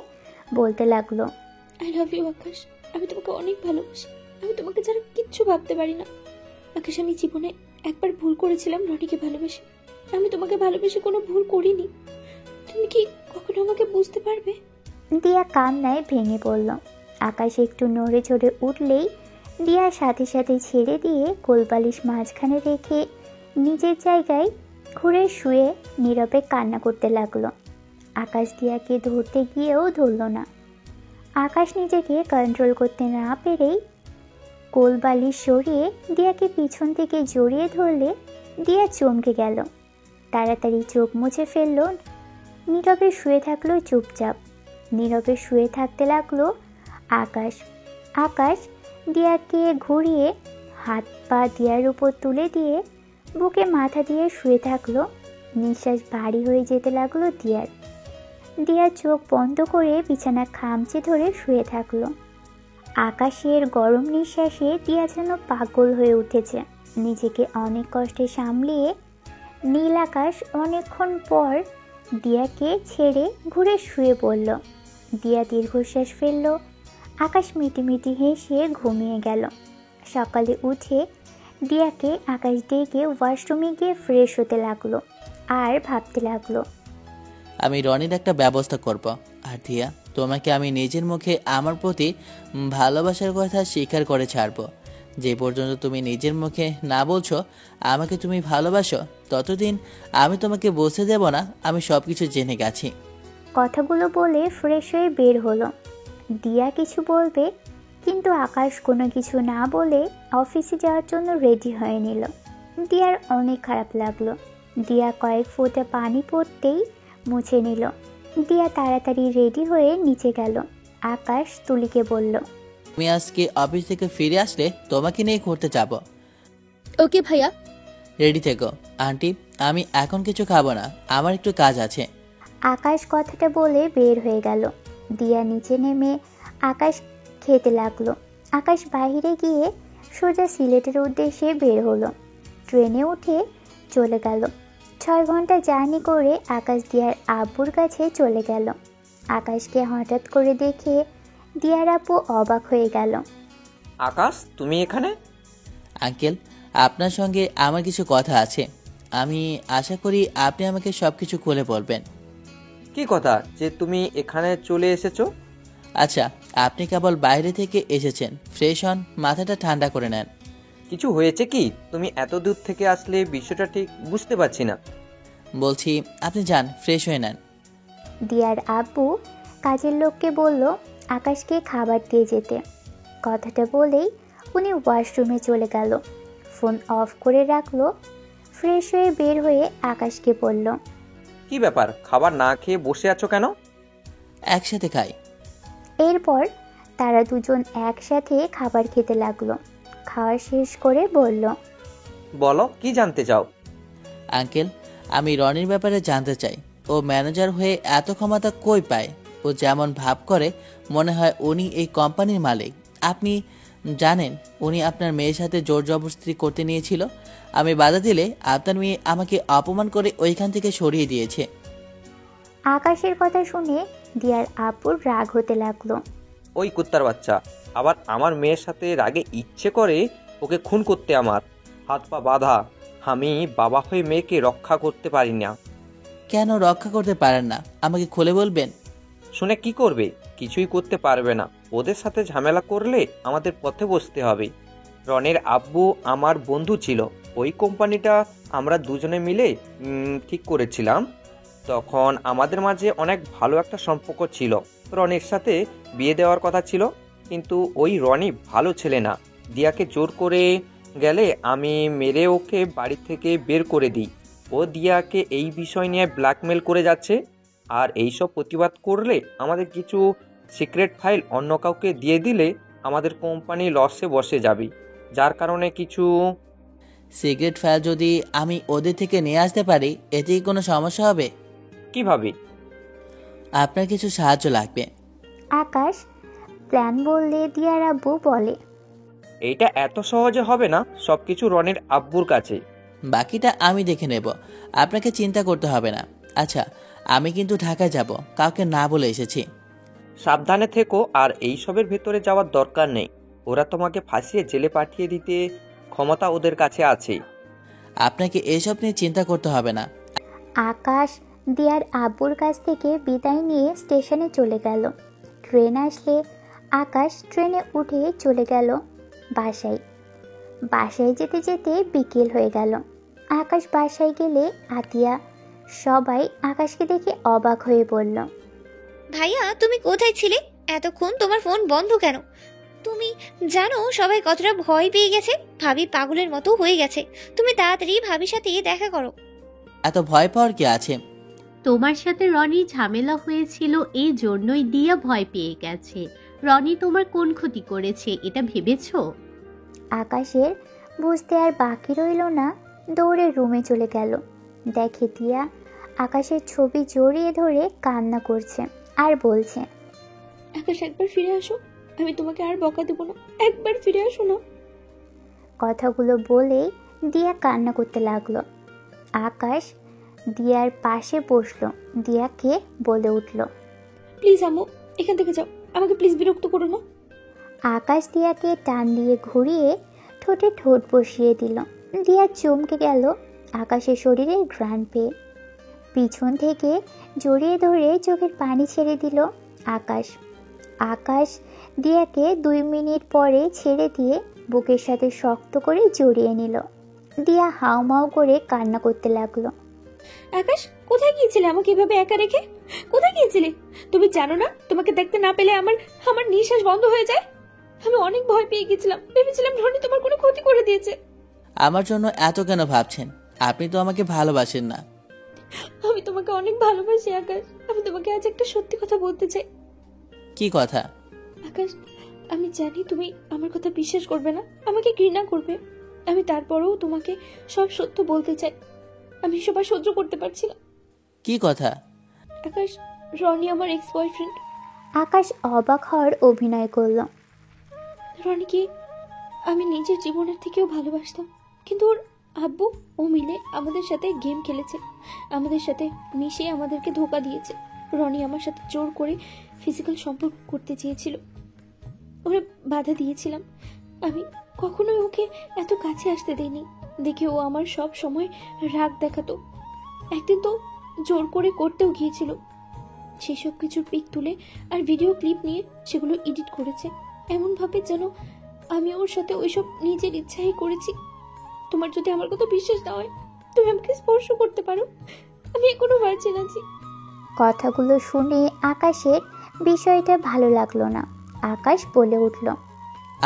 বলতে লাগলো, আই লাভ ইউ আকাশ। আমি তোমাকে অনেক ভালোবাসি। আমি তোমাকে ছাড়া কিচ্ছু ভাবতে পারি না আকাশ। আমি জীবনে একবার ভুল করেছিলাম রনিকে ভালোবেসে। আমি তোমাকে ভালোবেসে কোনো ভুল করিনি। তুমি কি কখনো আমাকে বুঝতে পারবে? দিয়া কান্নায় ভেঙে পড়ল। আকাশ একটু নড়ে চড়ে উঠলেই দিয়া সাথে সাথে ছেড়ে দিয়ে কোলবালিশ মাঝখানে রেখে নিজের জায়গায় ঘুরে শুয়ে নীরবে কান্না করতে লাগলো। আকাশ দিয়াকে ধরতে গিয়েও ধরল না। আকাশ নিজেকে কন্ট্রোল করতে না পেরেই কোলবালিশ সরিয়ে দিয়াকে পিছন থেকে জড়িয়ে ধরলে দিয়া চমকে গেল। তাড়াতাড়ি চোখ মুছে ফেলল। নীরবে শুয়ে থাকলো চুপচাপ। নীরবে শুয়ে থাকতে লাগলো আকাশ। আকাশ দিয়াকে ঘুরিয়ে হাত পা দিয়ার উপর তুলে দিয়ে বুকে মাথা দিয়ে শুয়ে থাকলো। নিঃশ্বাস ভারী হয়ে যেতে লাগলো দিয়ার। দিয়া চোখ বন্ধ করে বিছানা খামচে ধরে শুয়ে থাকলো। আকাশের গরম নিঃশ্বাসে দিয়া যেন পাগল হয়ে উঠেছে। নিজেকে অনেক কষ্টে সামলিয়ে নীল আকাশ অনেকক্ষণ পর দিয়াকে ছেড়ে ঘুরে শুয়ে পড়ল। দিয়া দীর্ঘশ্বাস ফেলল। আকাশ মিটিমিটি হেসে ঘুমিয়ে গেল। সকালে উঠে দিয়াকে আকাশ ডেকে ওয়াশরুমে গিয়ে ফ্রেশ হতে লাগলো আর ভাবতে লাগলো, আমি রনির একটা ব্যবস্থা করব। আর দিয়া, তোমাকে আমি নিজের মুখে আমার প্রতি ভালোবাসার কথা স্বীকার করে ছাড়ব। যে পর্যন্ত তুমি নিজের মুখে না বলছো আমাকে তুমি ভালোবাসো, ততদিন আমি তোমাকে বলতে দেব না আমি সব কিছু জেনে গেছি। কথাগুলো বলে ফ্রেশ হয়ে বের হলো। দিয়া কিছু বলবে কিন্তু আকাশ কোনো কিছু না বলে অফিসে যাওয়ার জন্য রেডি হয়ে নিল। দিয়ার অনেক খারাপ লাগলো। দিয়া কয়েক ফোঁটা পানি পড়তেই মুছে নিল। দিয়া তাড়াতাড়ি রেডি হয়ে নিচে গেল। আকাশ তুলিকে বলল, আমি আজকে অফিস থেকে ফিরে আসলে তোমাকে নিয়ে ঘুরতে যাব। ওকে ভাইয়া। রেডি থেকো। আন্টি, আমি এখন কিছু খাবো না, আমার একটু কাজ আছে। আকাশ কথাটা বলে বের হয়ে গেল। দিয়া নিচে নেমে আকাশ খেতে লাগলো। আকাশ বাইরে গিয়ে সোজা সিলেটের উদ্দেশ্যে বের হলো। ট্রেনে উঠে চলে গেল। 6 ঘন্টা জার্নি করে আকাশ দিয়ার আব্বুর কাছে চলে গেল। আকাশকে হঠাৎ করে দেখে দিয়ার আব্বু অবাক হয়ে গেল। আকাশ, তুমি এখানে? আঙ্কেল, আপনার সঙ্গে আমার কিছু কথা আছে। আমি আশা করি আপনি আমাকে সব কিছু খুলে বলবেন। কি কথা যে তুমি এখানে চলে এসেছো? আচ্ছা, আপনি কেবল বাইরে থেকে এসেছেন, ফ্রেশ হন, মাথাটা ঠান্ডা করে নেন। কিছু হয়েছে কি? তুমি এত দূর থেকে আসলে বিষয়টা ঠিক বুঝতে পারছি না। বলছি আপনি যান, ফ্রেশ হয়ে নেন। দিয়ার আব্বু কাজের লোককে বলল আকাশকে খাবার দিয়ে যেতে। কথাটা বলেই উনি ওয়াশরুমে চলে গেল। ফোন অফ করে রাখলো। ফ্রেশ হয়ে বের হয়ে আকাশকে বলল, কি ব্যাপার, খাবার না খেয়ে বসে আছো কেন? একসাথে খাই। এরপর তারা দুজন একসাথে খাবার খেতে লাগলো। খাওয়া শেষ করে বলল, বলো, কি জানতে চাও? আঙ্কেল, আমি রনির ব্যাপারে জানতে চাই। ও ম্যানেজার হয়ে এত ক্ষমতা কই পায়? ও যেমন ভাব করে মনে হয় উনি এই কোম্পানির মালিক। আপনি জানেন উনি আপনার মেয়ের সাথে জোর জবরদস্তি করতে নিয়েছিল। আমি বাধা দিলে আপনার মেয়ে আমাকে অপমান করে ওইখান থেকে সরিয়ে দিয়েছে। আকাশের কথা শুনে দিয়ার আব্বুর রাগ হতে লাগলো। ওই কুত্তার বাচ্চা আবার আমার মেয়ের সাথে রাগে ইচ্ছে করে ওকে খুন করতে। আমার হাত পা বাঁধা। আমি বাবা হয়ে মেয়েকে রক্ষা করতে পারি না। কেন রক্ষা করতে পারেন না? আমাকে খুলে বলবেন। শুনে কি করবে? কিছুই করতে পারবে না। ওদের সাথে ঝামেলা করলে আমাদের পথে বসতে হবে। রনের আব্বু আমার বন্ধু ছিল। ওই কোম্পানিটা আমরা দুজনে মিলে ঠিক করেছিলাম। তখন আমাদের মাঝে অনেক ভালো একটা সম্পর্ক ছিল। রনির সাথে বিয়ে দেওয়ার কথা ছিল, কিন্তু ওই রনি ভালো ছেলে না। দিয়াকে জোর করে গেলে আমি মেরে ওকে বাড়ি থেকে বের করে দিই। ও দিয়াকে এই বিষয় নিয়ে ব্ল্যাকমেল করে যাচ্ছে। আর এইসব প্রতিবাদ করলে আমাদের কিছু সিক্রেট ফাইল অন্য কাউকে দিয়ে দিলে আমাদের কোম্পানি লসে বসে যাবে। যার কারণে কিছু সিক্রেট ফাইল যদি আমি ওদের থেকে নিয়ে আসতে পারি, এতে কি কোনো সমস্যা হবে? কিভাবে? আপনার কিছু সাহায্য লাগবে। আকাশ প্ল্যান বললে দিয়ার আব্বু বলে, এইটা এত সহজে হবে না। সবকিছু রনের আব্বুর কাছে। বাকিটা আমি দেখে নেব, আপনাকে চিন্তা করতে হবে না। আচ্ছা, আমি কিন্তু ঢাকায় যাব, কাউকে না বলে এসেছি। সাবধানে থেকো, আর এইসবের ভেতরে যাওয়ার দরকার নেই। ওরা তোমাকে ফাঁসিয়ে জেলে পাঠিয়ে দিতে ক্ষমতা ওদের কাছে আছে। আপনাকে এসব নিয়ে চিন্তা করতে হবে না। আকাশ দিয়ার আব্বুর কাছ থেকে বিদায় নিয়ে স্টেশনে চলে গেল। ট্রেন আসলে আকাশ ট্রেনে উঠে চলে গেল বাসায়। বাসায় যেতে যেতে বিকেল হয়ে গেল। আকাশ বাসায় গেলে আতিয়া সবাই আকাশকে দেখে অবাক হয়ে বলল, ভাইয়া তুমি কোথায় ছিলে এতক্ষণ? তোমার ফোন বন্ধ কেন? তুমি জানো সবাই কতটা ভয় পেয়ে গেছে? ভাবি পাগলের মতো হয়ে গেছে। তুমি তাড়াতাড়ি ভাবির সাথে দেখা করো। এত ভয় পাওয়ার কি আছে? তোমার সাথে রনি ঝামেলা হয়েছিল, এই জন্যই দিয়া ভয় পেয়ে গেছে। রনি তোমার কোন ক্ষতি করেছে এটা ভেবেছো? আকাশের বুঝতে আর বাকি রইল না, দৌড়ে রুমে চলে গেল। দেখে দিয়া আকাশের ছবি জড়িয়ে ধরে কান্না করছে আর বলছে, আকাশ একবার ফিরে আসো, আমি তোমাকে আর বকা দেবো না, একবার ফিরে আসো না। কথাগুলো বলেই দিয়া কান্না করতে লাগলো। আকাশ দিয়ার পাশে বসলো, দিয়াকে বলে উঠল, প্লিজ আম্মু এখান থেকে যাও, আমাকে প্লিজ বিরক্ত করো না। আকাশ দিয়াকে টান দিয়ে ঘুরিয়ে ঠোঁটে ঠোঁট বসিয়ে দিল। দিয়া চমকে গেল আকাশের শরীরে ঘ্রাণ পেয়ে। পিছন থেকে জড়িয়ে ধরে চোখের পানি ছেড়ে দিল আকাশ। আকাশ দিয়াকে 2 মিনিট পরে ছেড়ে দিয়ে বুকের সাথে শক্ত করে জড়িয়ে নিল। দিয়া হাউমাউ করে কান্না করতে লাগলো। আকাশ কোথায় গিয়েছিলে আমাকে এভাবে একা রেখে? কোথায় গিয়েছিলে? তুমি জানো না তোমাকে দেখতে না পেলে আমার আমার নিঃশ্বাস বন্ধ হয়ে যায়। আমি অনেক ভয় পেয়ে গেছিলাম, ভেবেছিলাম রনি তোমার কোনো ক্ষতি করে দিয়েছে। আমার জন্য এত কেন ভাবছেন? আপনি তো আমাকে ভালোবাসেন না। আমি তোমাকে অনেক ভালোবাসি আকাশ। আমি তোমাকে আজ একটা সত্যি কথা বলতে চাই। কি কথা? আকাশ, আমি জানি তুমি আমার কথা বিশ্বাস করবে না, আমাকে ঘৃণা করবে। আমি তারপরেও তোমাকে সব সত্য বলতে চাই। আমি সবাই সহ্য করতে পারছি না। কি কথা? আকাশ, রনি আমার এক্স বয়ফ্রেন্ড। আকাশ অবাক হওয়ার অভিনয় করল। রনিকে আমি নিজের জীবনের থেকেও ভালোবাসতাম, কিন্তু ওর আব্বু ও মিলে আমাদের সাথে গেম খেলেছে, আমাদের সাথে মিশে আমাদেরকে ধোকা দিয়েছে। রনি আমার সাথে জোর করে ফিজিক্যাল সম্পর্ক করতে চেয়েছিল, ওরা বাধা দিয়েছিলাম। আমি কখনোই ওকে এত কাছে আসতে দেইনি। দেখে ও আমার সব সময় রাগ দেখাতো। একদিন তো জোর করে করতেও গিয়েছিল। সেসব কিছুর পিক তুলে আর ভিডিও ক্লিপ নিয়ে সেগুলো এডিট করেছে, এমনভাবে যেন আমি ওর সাথে ওইসব নিজের ইচ্ছাই করেছি। তোমার যদি আমার কথা বিশ্বাস না হয়, তুমি আমাকে স্পর্শ করতে পারো, আমি এখনো ভার্জিন আছি। কথাগুলো শুনে আকাশের বিষয়টা ভালো লাগলো না। আকাশ বলে উঠল,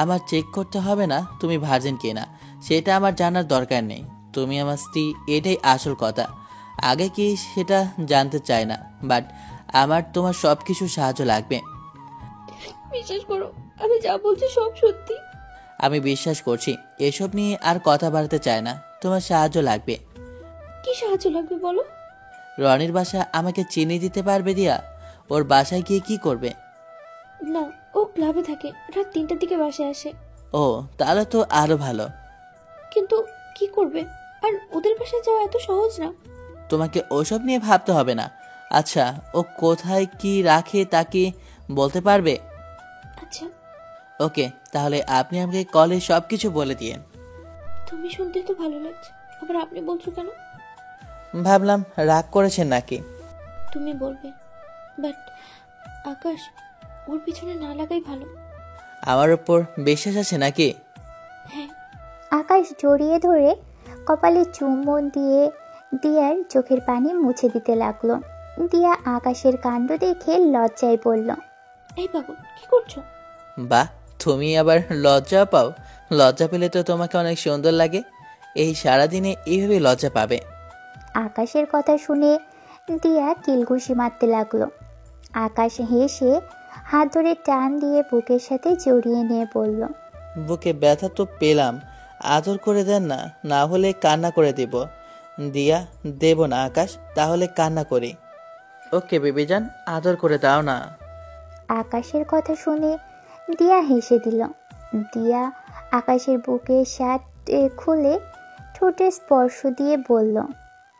আমার চেক করতে হবে না তুমি ভার্জিন কিনা, সেটা আমার জানার দরকার নেই। তুমি আমার স্ত্রী, এটাই আসল কথা। আগে কি সেটা জানতে চাই না, বাট আমার তোমার সব কিছু সাহায্য লাগবে। বিশ্বাস করো, আমি যা বলছি সব সত্যি। আমি বিশ্বাস করছি, এসব নিয়ে আর কথা বাড়াতে চাই না। তোমার সাহায্য লাগবে। কি সাহায্য লাগবে বলো? রনির বাসা আমাকে চিনি দিতে পারবে দিয়া? ওর বাসায় গিয়ে কি করবে? না, ও ক্লাবে থাকে, রাত 3টার দিকে বাসায় আসে। ও, তাহলে তো আরো ভালো। কিন্তু কি করবে? আর ওদের বাসায় যাওয়া এত সহজ না। তোমাকে ওসব নিয়ে ভাবতে হবে না। আচ্ছা, ও কোথায় কি রাখে তা কি বলতে পারবে? আচ্ছা। ওকে, তাহলে আপনি আমাকে কলে সব কিছু বলে দিয়ে। তুমি শুনতে তো ভালো লাগছে, আবার আপনি বলছো কেন? ভাবলাম রাগ করেছেন নাকি। তুমি বলবে, বাট আকাশ, ওর পিছনে না লাগাই ভালো। আমার উপর বিশ্বাস আছে নাকি? হ্যাঁ। আকাশ জড়িয়ে ধরে কপালে চুম্বন দিয়ে দিয়ার চোখের পানি মুছে দিতে লাগলো। দিয়া আকাশের কাণ্ড দেখে লজ্জায় বলল, এই পাগল, কি করছো? বাহ, তুমি আবার লজ্জা পাও? লজ্জা পেলে তো তোমাকে অনেক সুন্দর লাগে। এই সারাদিনে এইভাবে লজ্জা পাবে? আকাশের কথা শুনে দিয়া কিলঘুষি মারতে লাগলো। আকাশ হেসে হাত ধরে টান দিয়ে বুকের সাথে জড়িয়ে নিয়ে বলল, বুকে ব্যথা তো পেলাম, আদর করে দেন না, না হলে কান্না করে দেব। দিয়া, দেব না আকাশ, তাহলে কান্না করি। ওকে বেবিজান, আদর করে দাও না। আকাশের কথা শুনে দিয়া হেসে দিল। দিয়া আকাশের বুকে শার্ট খুলে ঠোঁটে স্পর্শ দিয়ে বলল,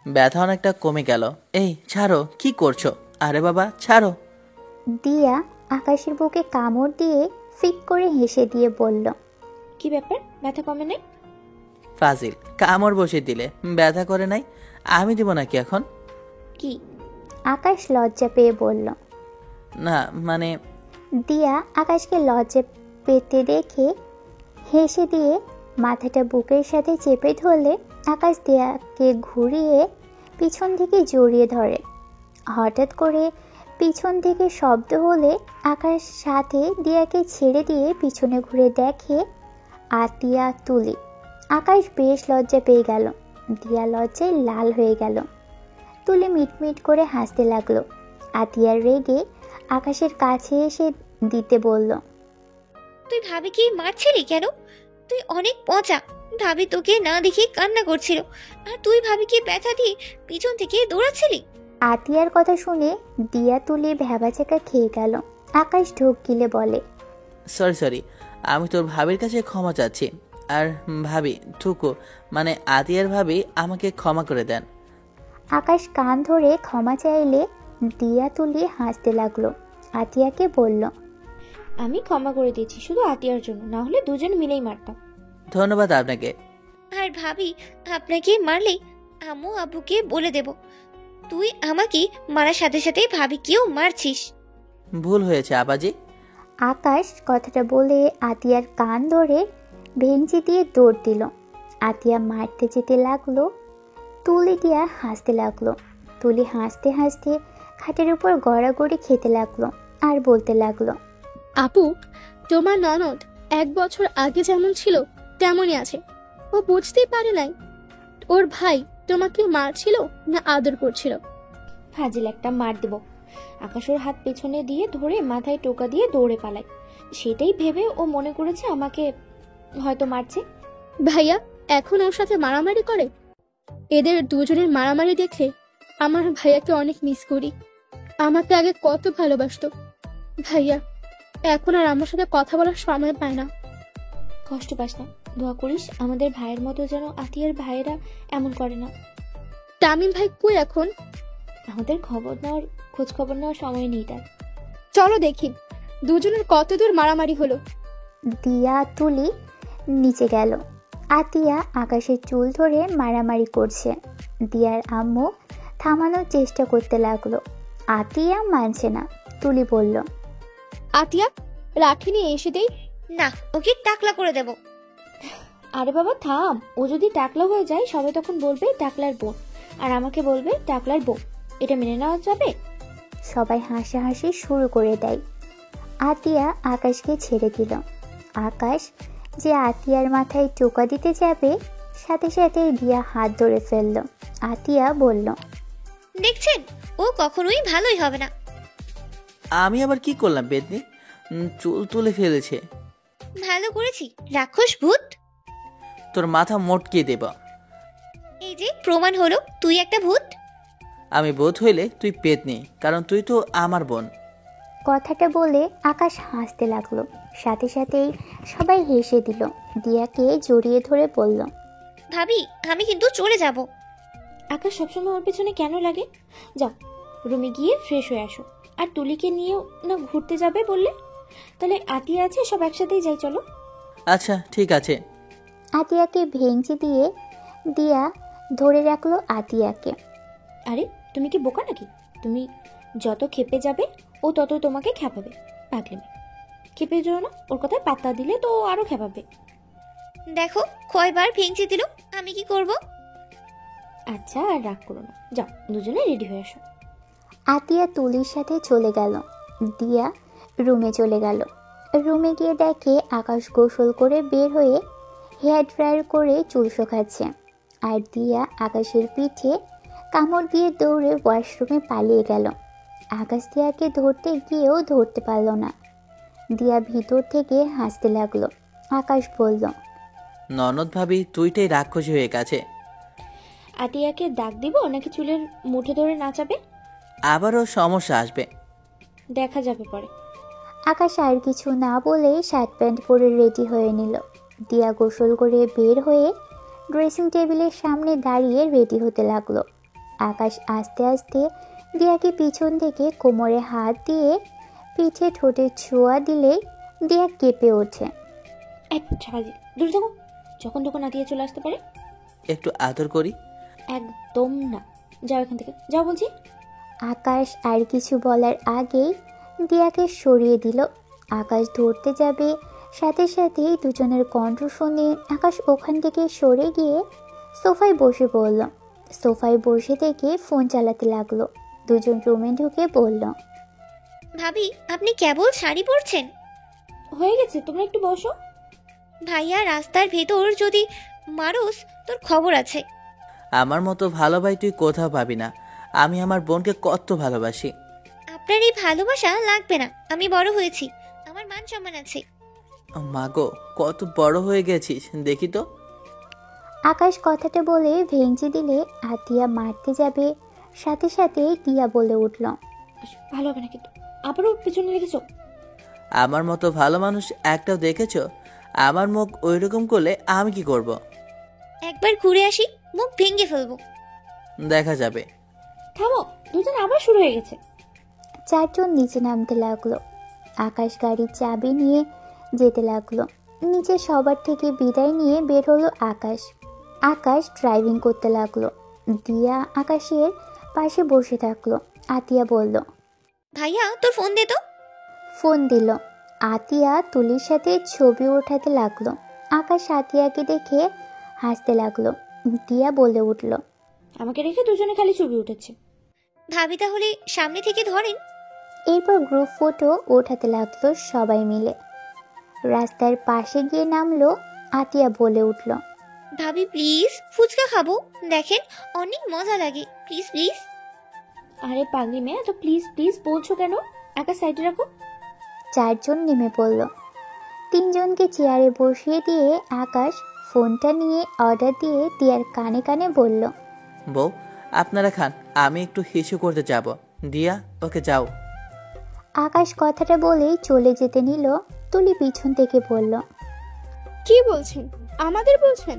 ব্যথা অনেকটা কমে গেল। এই ছাড়ো, কি করছো? আরে বাবা ছাড়ো। দিয়া আকাশের বুকে কামড় দিয়ে ফিক করে হেসে দিয়ে বলল, কি ব্যাপার, ব্যথা কমে নাই? ফাজিল, কামড় বসিয়ে দিলে ব্যথা করে নাই? আমি দিব নাকি এখন? কি? আকাশ লজ্জা পেয়ে বলল। না মানে। দিয়া আকাশকে লজ্জা পেতে দেখে হেসে দিয়ে মাথাটা বুকের সাথে চেপে ধরলে আকাশ দিয়াকে ঘুরিয়ে পিছন থেকে জড়িয়ে ধরে। হঠাৎ করে পিছন থেকে শব্দ হলে আকাশ সাথে দিয়াকে ছেড়ে দিয়ে পিছনে ঘুরে দেখে আতিয়া, তুলি। আকাশ বেশ লজ্জা পেয়ে গেল। দিয়া লজ্জায় লাল হয়ে গেল। তুলি মিটমিট করে হাসতে লাগলো। আতিয়ার রেগে আকাশের কাছে এসে দিতে বলল, তুই ভাবিকে মারছিলি কেন? তুই অনেক পচা। ভাবি তোকে না দেখে কান্না করছিল, আর তুই ভাবিকে ব্যথা দিয়ে পিছন থেকে দৌড়াচ্ছিলি। আতিয়ার কথা শুনে দিয়া, তুলি ভ্যাবাচাকা খেয়ে গেল। আকাশ ঢোক গিলে বলে, সরি, আমি তোর ভাবির কাছে ক্ষমা চাচ্ছি। আর ভাবি ঠুকো, মানে আতিয়ার ভাবি, আমাকে ক্ষমা করে দেন। আকাশ কান ধরে ক্ষমা চাইলে দিয়া, তুলি হাসতে লাগলো। আতিয়াকে বলল, আমি ক্ষমা করে দিয়েছি শুধু আতিয়ার জন্য, না হলে দুজন মিলেই মারতাম। ধন্যবাদ আপনাকে। আর ভাবি আপনাকে মারলে আম্মু আব্বুকে বলে দেব তুই আমাকে মারার সাথে সাথে ভাবিকেও মারছিস। ভুল হয়েছে আবাজি। আকাশ কথাটা বলে আতিয়ার কান ধরে ভেঞ্চি দিয়ে দৌড় দিল। আতিয়া মারতে যেতে লাগলো। তুলি দিয়া হাসতে লাগলো। তুলি হাসতে হাসতে খাটের উপর গড়াগড়ি খেতে লাগলো আর বলতে লাগলো, আপু, তোমার ননদ 1 বছর আগে যেমন ছিল তেমনই আছে। ও বুঝতেই পারে নাই ওর ভাই তোমাকে মারছিল না আদর করছিল। ফাজিল একটা, মার দেব। আকাশ ওর হাত পেছনে দিয়ে ধরে মাথায় টোকা দিয়ে দৌড়ে পালায়। সেটাই ভেবে ও মনে করেছে আমাকে হয়তো মারছে। ভাইয়া এখন ওর সাথে মারামারি করে। এদের দুজনের মারামারি দেখে আমার ভাইয়াকে অনেক মিস করি। আমাকে আগে কত ভালোবাসতো। ভাইয়া এখন আর আমার সাথে কথা বলার সময় পায় না। কষ্ট পাস না, দোয়া করিস আমাদের ভাইয়ের মতো যেন আতিয়ার ভাইয়েরা এমন করে না। তামিম ভাই কই এখন? আমাদের খোঁজ খবর নেওয়ার সময় নেই তার। চলো দেখি দুজনের কত দূর মারামারি হলো। দিয়া, তুলি নিচে গেল। আতিয়া আকাশের চুল ধরে মারামারি করছে। দিয়ার আম্মু থামানোর চেষ্টা করতে লাগলো। আতিয়া মানছে না। তুলি বলল, আতিয়া, লাঠি নিয়ে এসে দেই। না, ওকে টাকলা করে দেব। আরে বাবা থাম, ও যদি টাকলা হয়ে যায় সবাই তখন বলবে টাকলার বোন, আর আমাকে বলবে টাকলার বউ। এটা মেনে নেওয়া যাবে? সবাই হাসাহাসি শুরু করে দেয়। আতিয়া আকাশকে ছেড়ে দিল। আকাশ যে আতিয়ার মাথায় টোকা দিতে যাবে, সাথে সাথে দিয়া হাত ধরে ফেলল। আতিয়া বলল, দেখছেন, ও কখনোই ভালোই হবে না। আমি আবার কি করলাম পেতনি? চুল তুলে ফেলেছে। ভালো করেছি, রাক্ষস ভূত। তোর মাথা মটকে দেব। এই যে প্রমাণ হলো তুই একটা ভূত। আমি বোধ হইলে তুই পেতনি, কারণ তুই তো আমার বোন। কথাটা বলে আকাশ হাসতে লাগলো। সাথে সাথেই সবাই হেসে দিল। দিয়াকে জড়িয়ে ধরে বলল, ভাবি আমি কিন্তু চলে যাব। আকাশ সবসময় ওর পেছনে কেন লাগে? যাও রুমে গিয়ে ফ্রেশ হয়ে আসো। আর তুলিকে নিয়েও না ঘুরতে যাবে বললে? তাহলে আতিয়া আছে, সব একসাথেই যাই চলো। আচ্ছা ঠিক আছে। আতিয়াকে ভেঙচি দিয়ে দিয়া ধরে রাখলো আতিয়াকে। আরে তুমি কি বোকা নাকি? তুমি যত খেপে যাবে ও তত তোমাকে খেপাবে। পাগলেমি, খেপে যেও না, ওর কথায় পাত্তা দিলে তো ও আরো খেপাবে। দেখো কয়বার ভেঙচি দিল, আমি কি করব? আচ্ছা আর রাগ করো না, যাও দুজনে রেডি হয়ে আসো। আতিয়া তুলির সাথে চলে গেল। দিয়া রুমে চলে গেল। রুমে গিয়ে দেখে আকাশ গোসল করে বের হয়ে হেয়ার ড্রায়ার করে চুল শুকাচ্ছে। আর দিয়া আকাশের পিঠে কামড় দিয়ে দৌড়ে ওয়াশরুমে পালিয়ে গেল। আকাশ দিয়াকে ধরতে গিয়েও ধরতে পারল না। দিয়া ভিতর থেকে হাসতে লাগলো। আকাশ বলল, ননদ ভাবি তুইটাই রাক্ষসী হয়ে গেছে। আতিয়াকে ডাক দিব নাকি চুলের মুঠো ধরে নাচাবে? আবারও সমস্যা আসবে। দেখা যাবে পরে। আকাশ আর কিছু না বলে শার্ট প্যান্ট পরে রেডি হয়ে নিল। দিয়া গোসল করে বের হয়ে ড্রেসিং টেবিলের সামনে দাঁড়িয়ে রেডি হতে লাগলো। আকাশ আস্তে আস্তে দিয়াকে পিছন থেকে কোমরে হাত দিয়ে পিঠে ঠোঁটে ছোঁয়া দিলে দিয়া কেঁপে ওঠে। দূর থাকো, যখন তখন আতিয়া চলে আসতে পারে। একটু আদর করি। একদম না, যাও এখান থেকে, যাও বলছি। আকাশ আর কিছু বলার আগেই দিয়াকে সরিয়ে দিল। আকাশ ধরতে যাবে, সাথে সাথেই দুজনের কণ্ঠ শুনে আকাশ ওখান থেকে সরে গিয়ে সোফায় বসে পড়ল। সোফায় বসে থেকে ফোন চালাতে লাগলো। দুজন রুমে ঢুকে বলল, ভাবি আপনি কেবল শাড়ি পরছেন? হয়ে গেছে, তোমরা একটু বসো। ভাইয়া রাস্তার ভেতর যদি মারুস তোর খবর আছে। আমার মতো ভালো ভাই তুই কোথাও পাবি না। আমি আমার বোনকে কত ভালোবাসি। আপনার এই ভালোবাসা লাগবে না, আমি বড় হয়েছি, আমার মান সম্মান আছে। মাগো কত বড় হয়ে গেছিস দেখি তো। আকাশ কথাটা বলে ভেঙচি দিলে আতিয়া মারতে যাবে, সাথে সাথে দিয়া বলে উঠল, ভালো হবে না কিন্তু, আবারও পেছনে রেখেছো। আমার মতো ভালো মানুষ একটাও দেখেছো? আমার মুখ ওইরকম করলে আমি কি করব? একবার ঘুরে আসি, মুখ ভেঙে ফেলবো। দেখা যাবে। থামো, দুজন আবার শুরু হয়ে গেছে। চারজন নিচে নামতে লাগলো। আকাশ গাড়ির চাবি নিয়ে যেতে লাগলো। নিচে সবার থেকে বিদায় নিয়ে বের হলো আকাশ। আকাশ ড্রাইভিং করতে লাগলো। দিয়া আকাশের পাশে বসে থাকলো। আতিয়া বলল, ভাইয়া তোর ফোন দে তো। ফোন দিল। আতিয়া তুলির সাথে ছবি ওঠাতে লাগলো। আকাশ আতিয়াকে দেখে হাসতে লাগলো। দিয়া বলে উঠল, আমাকে রেখে দুজনে খালি ছবি উঠেছে। ভাবি তাহলে সামনে থেকে ধরেন। এরপর গ্রুপ ফটো ওঠাতে লাগলো সবাই মিলে। রাস্তার পাশে গিয়ে নামলো। আতিয়া বলে উঠল, ভাবি প্লিজ ফুচকা খাবো, দেখেন অনেক মজা লাগে, প্লিজ প্লিজ। আরে পাগলি মেয়ে, তো প্লিজ প্লিজ বলছো কেন? একা সাইডে রাখো। চারজন নেমে পড়ল। তিনজনকে চেয়ারে বসিয়ে দিয়ে আকাশ ফোনটা নিয়ে অর্ডার দিয়ে দিয়ার কানে কানে বলল, বউ আপনারা খান, আমি একটু হিসু করতে যাব। দিয়া ওকে যাও। আকাশ কথাটা বলেই চলে যেতে নিল। তুলি পিছন থেকে বলল, কি বলছেন? আমাদের বলছেন?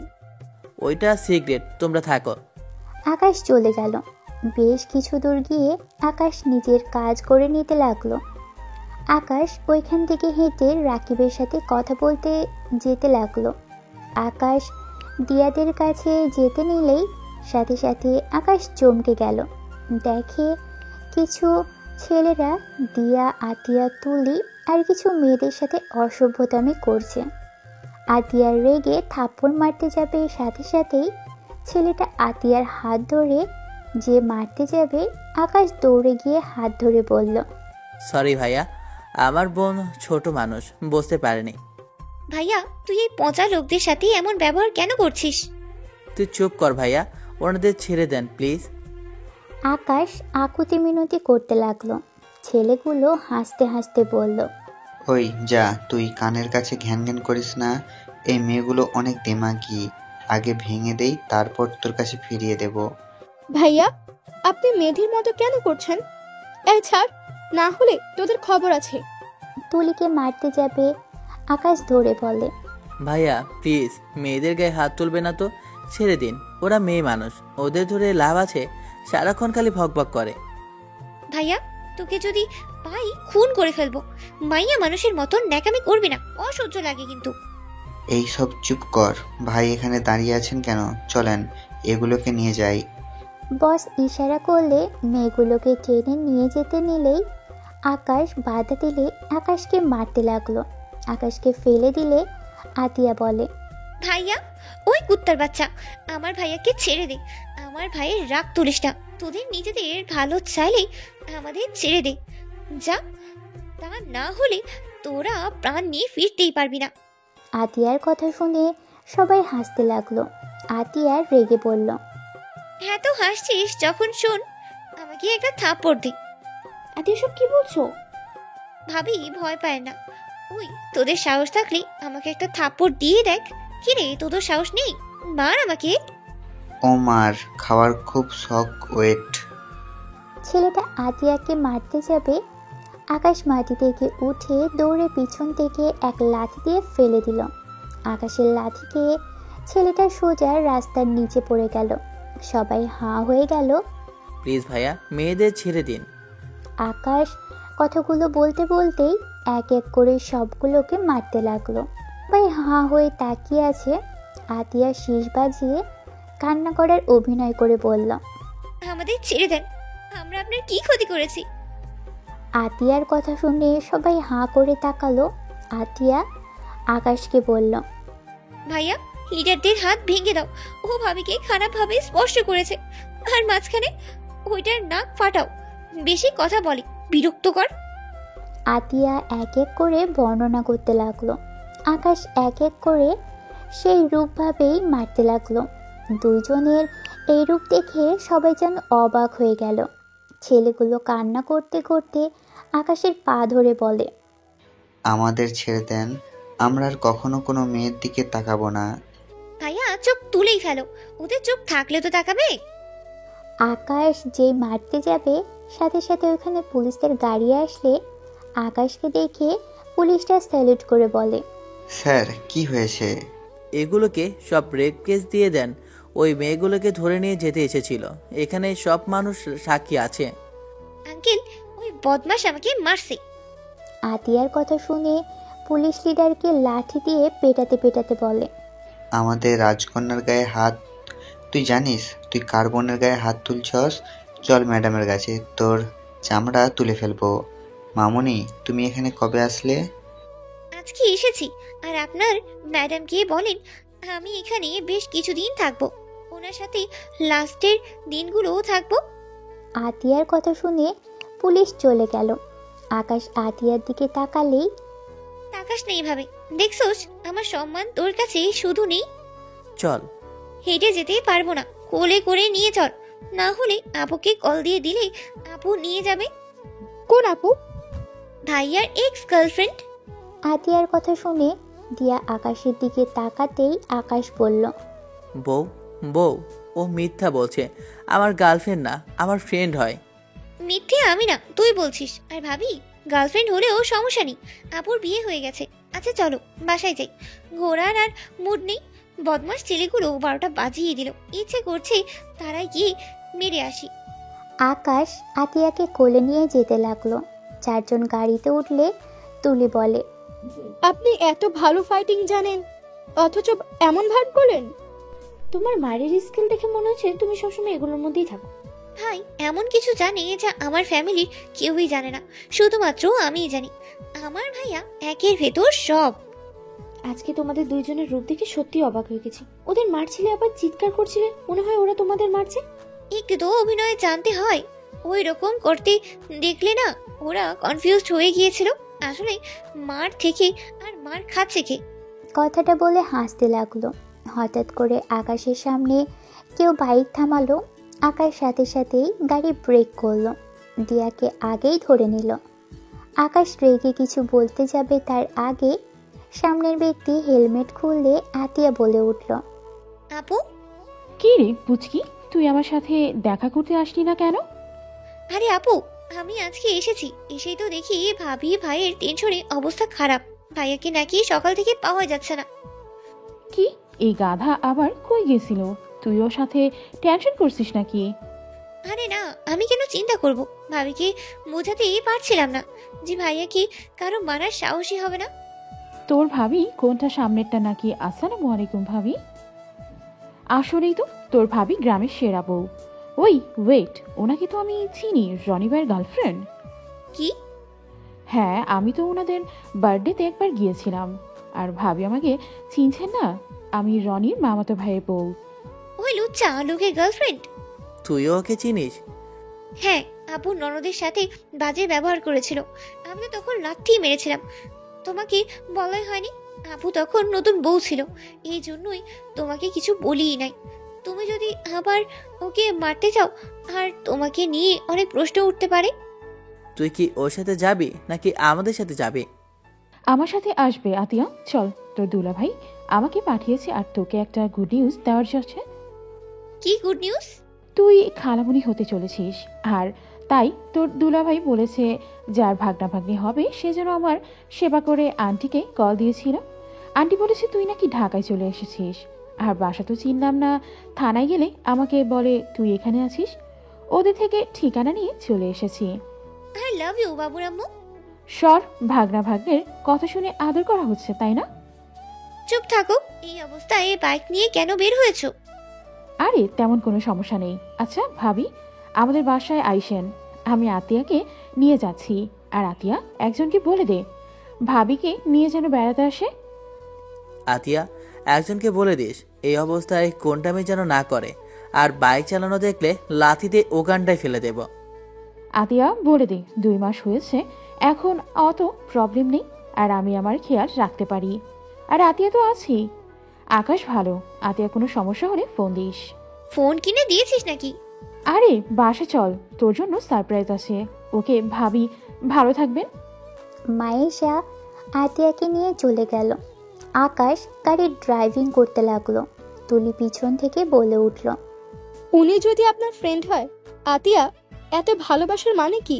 ওইটা সিক্রেট, তোমরা থাকো। আকাশ চলে গেল। বেশ কিছু দূর গিয়ে আকাশ নিজের কাজ করে নিতে লাগলো। আকাশ ওইখান থেকে হেঁটে রাকিবের সাথে কথা বলতে যেতে লাগলো। আকাশ দিয়াদের কাছে যেতে নিলেই সাথে সাথে আকাশ চমকে গেল। দেখে কিছু ছেলেরা দিয়া, আতিয়া, তুলি আর কিছু মেয়েদের সাথে অসভ্যতামি করছে। আতিয়ার রেগে থাপ্পড় মারতে যাবে, সাথে সাথেই ছেলেটা আতিয়ার হাত ধরে যে মারতে যাবে, আকাশ দৌড়ে গিয়ে হাত ধরে বলল, সরি ভাইয়া, আমার বোন ছোট মানুষ, বুঝতে পারেনি। ভাইয়া তুই এই পচা লোকদের সাথে এমন ব্যবহার কেন করছিস? তুই চুপ কর ভাইয়া, ওনাদের ছেড়ে দেন প্লিজ। আকাশ আকুতি মিনতি করতে লাগলো। ছেলেগুলো হাসতে হাসতে বলল, ওই যা, তুই কানের কাছে ঘ্যান ঘ্যান করিস না। এই মেয়েগুলো অনেক দেমাগি, আগে ভেঙে দেই, তারপর তোর কাছে ফিরিয়ে দেব। ভাইয়া, আপনি মেয়েদের মতো কেন করছেন? এই ছাড়, না হলে তোদের খবর আছে। তুলিকে মারতে যাবে, আকাশ ধরে বলে, ভাইয়া প্লিজ মেয়েদের গায়ে হাত তুলবে না তো, ছেড়ে দিন, ওরা মেয়ে মানুষ, ওদের ধরে লাভ আছে? সারাক্ষণ খালি ভকভক করে। ভাইয়া, তোকে যদি পাই খুন করে ফেলবো। মাইয়া মানুষের মতন ন্যাকামি করবি না, অসহ্য লাগে কিন্তু। এই সব চুপ কর। ভাই এখানে দাঁড়িয়ে আছেন কেন? চলেন এগুলোকে নিয়ে যাই। বস ইশারা করলে মেয়েগুলোকে টেনে নিয়ে যেতে নিলেই আকাশ বাধা দিলে আকাশকে মারতে লাগলো। আকাশকে ফেলে দিলে আতিয়া বলে, ভাইয়া, ওই কুত্তার বাচ্চা, আমার ভাইয়াকে ছেড়ে দে। আমার ভাইয়ের রাগ তুলিস না। তোদের নিজেদের ভালো চাইলে আমাদের ছেড়ে দে যা, তা না হলে তোরা প্রাণ নিয়ে ফিরতেই পারবি না। আতিয়ার কথা শুনে সবাই হাসতে লাগলো। আতিয়া রেগে বলল, হ্যাঁ তো হাসছিস যখন, শোন আমাকে একটা থাপ্পড় দে। আদি এসব কি বলছো? ভাবি ভয় পায় না। ওই তোদের সাহস থাকলে আমাকে একটা থাপ্পড় দিয়ে দেখ। কিরে, তোদের সাহস নেই? মার আমাকে। ও মার খাওয়ার খুব শখ, ওয়েট। ছেলেটা আতিয়াকে মারতে যাবে, আকাশ মাটি থেকে উঠে দৌড়ে পিছন থেকে এক লাথি দিয়ে ফেলে দিল। আকাশের লাথিকে ছেলেটা সোজা রাস্তার নিচে পড়ে গেল। সবাই হাঁ হয়ে গেল। প্লিজ ভাইয়া মেয়েদের ছেড়ে দিন। আকাশ কথাগুলো বলতে বলতেই এক এক করে সবগুলোকে মারতে লাগলো। সবাই হাঁ হয়ে তাকিয়ে আছে। আতিয়া শীষ বাজিয়ে কান্না করার অভিনয় করে বলল, আমাদের ছেড়ে দেন, আমরা আপনার কি ক্ষতি করেছি? আতিয়ার কথা শুনে সবাই হাঁ করে তাকালো। আতিয়া আকাশকে বলল, ভাইয়া, লিডারদের হাত ভেঙে দাও। ও ভাবিকে খারাপভাবে স্পর্শ করেছে, আর মাঝখানে ওইটার নাক ফাটাও। বেশি কথা বলে, বিরক্তকর। আতিয়া এক এক করে বর্ণনা করতে লাগলো। আকাশ এক এক করে সেই রূপভাবেই মারতে লাগলো। দুইজনের এই রূপ দেখে সবাই যেন অবাক হয়ে গেল। ছেলেগুলো কান্না করতে করতে আকাশের পা ধরে বলে, আমাদের ছেড়ে দেন, আমরা আর কখনো কোনো মেয়ের দিকে তাকাবো না। ভাইয়া চোখ তুলেই ফেলো, ওদের চোখ থাকলে তো তাকাবে। আকাশ যেই মারতে যাবে সাথে সাথে ওখানে পুলিশদের গাড়ি আসলে আকাশকে দেখে পুলিশটা স্যালুট করে বলে, স্যার কি হয়েছে? এগুলোকে সব রেপ কেস দিয়ে দেন। ওই মেয়েগুলোকে ধরে নিয়ে যেতে এসেছিল, এখানে সব মানুষ সাক্ষী আছে। আঙ্কেল, ওই বদমাশ আমাকে মারছে। আতিয়ার কথা শুনে পুলিশ লিডারকে লাঠি দিয়ে পেটাতে পেটাতে বলে, আমাদের রাজকন্যার গায়ে হাত, তুই জানিস তুই কার বোনের গায়ে হাত তুলছস? চল ম্যাডামের কাছে, তোর চামড়া তুলে ফেলবো। মামুনি, তুমি এখানে কবে আসলে? আজকে এসেছি। আর আপনার ম্যাডামকে বলেন আমি এখানে বেশ কিছুদিন থাকবো, ওনার সাথে লাস্টের দিনগুলোও থাকবো। আতিয়ার কথা শুনে পুলিশ চলে গেল। আকাশ আতিয়ার দিকে তাকালেই, তাকাস নেই ভাবে, দেখছোস আমার সম্মান তোর কাছে শুধু নেই। চল। হেঁটে যেতে পারবো না, কোলে করে নিয়ে চল, না হলে আপুকে কল দিয়ে দিলে আপু নিয়ে যাবে। কোন আপু? ভাইয়ার এক্স গার্লফ্রেন্ড। আতিয়ার কথা শুনে দিয়া আকাশের দিকে তাকাতেই আকাশ বলল, বউ বউ, ও মিথ্যা বলছে, আমার গার্লফ্রেন্ড না, আমার ফ্রেন্ড হয়। মিথ্যে আমি না, তুই বলছিস। আর ভাবি গার্লফ্রেন্ড হলেও সমস্যা নেই, আপুর বিয়ে হয়ে গেছে। আচ্ছা চলো বাসায় যাই, ঘোরার আর মুড নেই। বদমাস ছেলেগুলো 12টা বাজিয়ে দিল, ইচ্ছে করছে তারাই গিয়ে মেরে আসি। আকাশ আতিয়াকে কোলে নিয়ে যেতে লাগলো। চারজন গাড়িতে উঠলে তুলি বলে, আপনি এত ভালো ফাইটিং জানেন, অথচ এমন ভান করলেন। তোমার মায়ের স্কিল দেখে মনে হচ্ছে তুমি সবসময় এগুলোর মধ্যেই থাকো। ভাই এমন কিছু জানে যা আমার ফ্যামিলির কেউই জানে না, শুধুমাত্র আমিই জানি। আমার ভাইয়া একের ভেতর সব। আজকে তোমাদের দুইজনের রূপ দেখে সত্যি অবাক হয়ে গেছি। ওদের মারছিলে আবার চিৎকার করছিলে, মনে হয় ওরা তোমাদের মারছে। একটু তো অভিনয় জানতে হয়, ওই রকম করতে দেখলে না ওরা কনফিউজড হয়ে গিয়েছিল। আসলে মার থেকে আর মার খাচ্ছে কে। কথাটা বলে হাসতে লাগলো। হঠাৎ করে আকাশের সামনে কেউ বাইক থামালো। আকাশ সাথে সাথেই গাড়ি ব্রেক করলো, দিয়াকে আগেই ধরে নিল। আকাশ রেগে কিছু বলতে যাবে তার আগে সামনের ব্যক্তি হেলমেট খুললে আতিয়া বলে উঠল, আপু, কি রে পুচকি, তুই আমার সাথে দেখা করতে আসলি না কেন? আরে আপু, আমি আজকে এসেছি, এসেই তো দেখি ভাবি ভাইয়ের টেনশনে অবস্থা খারাপ। ভাইয়াকে নাকি সকাল থেকে পাওয়া যাচ্ছে না। কি, এই গাধা আবার কই গেছিল? তুই ওর সাথে টেনশন করছিস নাকি? আরে না, আমি কেন চিন্তা করব? ভাবিকে বোঝাতেই পারছিলাম না যে ভাইয়া কি কারো মারার সাহসী হবে না। তোর ভাবি কোনটা, সামনেরটা নাকি? আসসালামু আলাইকুম ভাবি। আসলেই তো তোর ভাবি গ্রামের সেরা বউ। ওই ওয়েট, ওনাকে তো আমি চিনি, রনি ভাইয়ের গার্লফ্রেন্ড। কি? হ্যাঁ, আমি তো ওনাদের বার্থডেতে একবার গিয়েছিলাম। আর ভাবি আমাকে চিনছেন না? আমি রনির মামাতো ভাইয়ের বউ। ওই লুচ্চা লোকের গার্লফ্রেন্ড? তুইও ওকে চিনিস? হ্যাঁ, আপু ননদের সাথে বাজে ব্যবহার করেছিল, আমি তো তখন লাথি মেরেছিলাম। তোমাকে বলাই হয়নি, আপু তখন নতুন বউ ছিল, এই জন্যই তোমাকে কিছু বলিই নাই। তুমি যদি আবার ওকে মারতে চাও, আর তোমাকে নিয়ে অনেক প্রশ্ন উঠতে পারে। তুই কি ওর সাথে যাবি নাকি আমাদের সাথে যাবি? আমার সাথে আসবে আতিয়া, চল। তোর দুলা ভাই আমাকে পাঠিয়েছে আর তোকে একটা গুড নিউজ দেওয়ার জন্য। কি গুড নিউজ? তুই খালামুনি হতে চলেছিস, আর তাই তোর দুলাভাই বলেছে যার ভাগনা ভাগ্নি হবে সে যেন আমার সেবা করে আন্টিকে কল দিয়েছিল। আন্টি বলেছে তুই নাকি ঢাকায় চলে এসেছিস, আর বাসা তো চিনলাম না। থানায় গেলে আমাকে বলে তুই এখানে আছিস। ওদের থেকে ঠিকানা নিয়ে চলে এসেছি। আই লাভ ইউ বাবুর আম্মু। সর, ভাগনা ভাগ্নের কথা শুনে আদর করা হচ্ছে তাই না? চুপ থাকো, এই অবস্থায় বাইক নিয়ে কেন বের হয়েছো? আরে তেমন কোনো সমস্যা নেই। আচ্ছা ভাবি, আমাদের বাসায় আইসেন, আমি আতিয়াকে নিয়ে যাচ্ছি। আর আতিয়া একজনকে বলে দে ভাবিকে নিয়ে যেন বেড়াতে আসে। আতিয়া, একজনকে বলে দিস এই অবস্থায় কোনটামি যেন না করে, আর বাইক চালানো দেখলে লাথি দিয়ে ওখানটায় ফেলে দেব। আতিয়া বলে দে 2 মাস হয়েছে, এখন অত প্রবলেম নেই, আর আমি আমার খেয়াল রাখতে পারি। আর আতিয়া তো আছি। আকাশ ভালো, আতিয়া কোনো সমস্যা হলে ফোন দিস। ফোন কিনে দিয়েছিস নাকি? আরে বাসে চল, তোর জন্য সারপ্রাইজ আছে। ওকে ভাবি ভালো থাকবেন। মায়েশা আতিয়াকে নিয়ে চলে গেল। আকাশ গাড়ির ড্রাইভিং করতে লাগলো। তুলি পিছন থেকে বলে উঠল, উনি যদি আপনার ফ্রেন্ড হয়, আতিয়া এত ভালোবাসার মানে কি?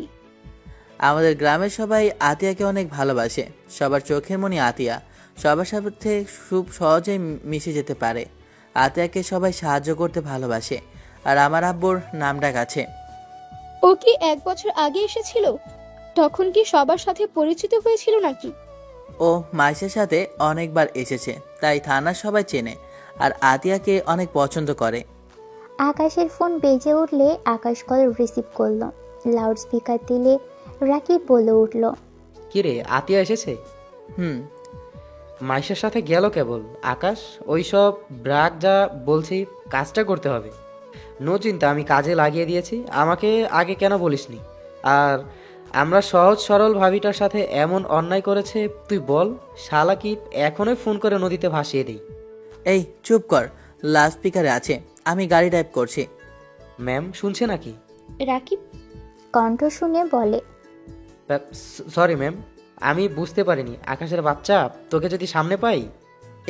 আমাদের গ্রামের সবাই আতিয়াকে অনেক ভালোবাসে। সবার চোখের মনি আতিয়া, সবার সাথে খুব সহজেই মিশে যেতে পারে। আতিয়াকে সবাই সাহায্য করতে ভালোবাসে, আর আমার আব্বুর নামডাক আছে। ও কি 1 বছর আগে এসেছিল? তখন কি সবার সাথে পরিচিত হয়েছিল নাকি? ও মাইশের সাথে অনেকবার এসেছে, তাই থানার সবাই চেনে, আর আতিয়াকে অনেক পছন্দ করে। আকাশের ফোন বেজে উঠলে আকাশ কল রিসিভ করলো। লাউড স্পিকার দিলে রাকিব বলে উঠল, কিরে আতিয়া এসেছে? হুম। মাইশের সাথে গেল কেবল। আকাশ, ওইসব ব্রাক যা বলছি কাজটা করতে হবে। নো চিন্তা, আমি কাজে লাগিয়ে দিয়েছি। আমাকে আগে কেন বলিসনি? আর আমরা সহজ সরল ভাবিটার সাথে এমন অন্যায় করেছে তুই বল। শালা কি এখনই ফোন করে নদীতে ভাসিয়ে দেই? এই চুপ কর, লাউড স্পিকারে আছে, আমি গাড়ি ড্রাইভ করছি। ম্যাম শুনছে নাকি? রাকিব কণ্ঠ শুনে বলে, সরি ম্যাম, আমি বুঝতে পারিনি। আকাশের বাচ্চা, তোকে যদি সামনে পাই।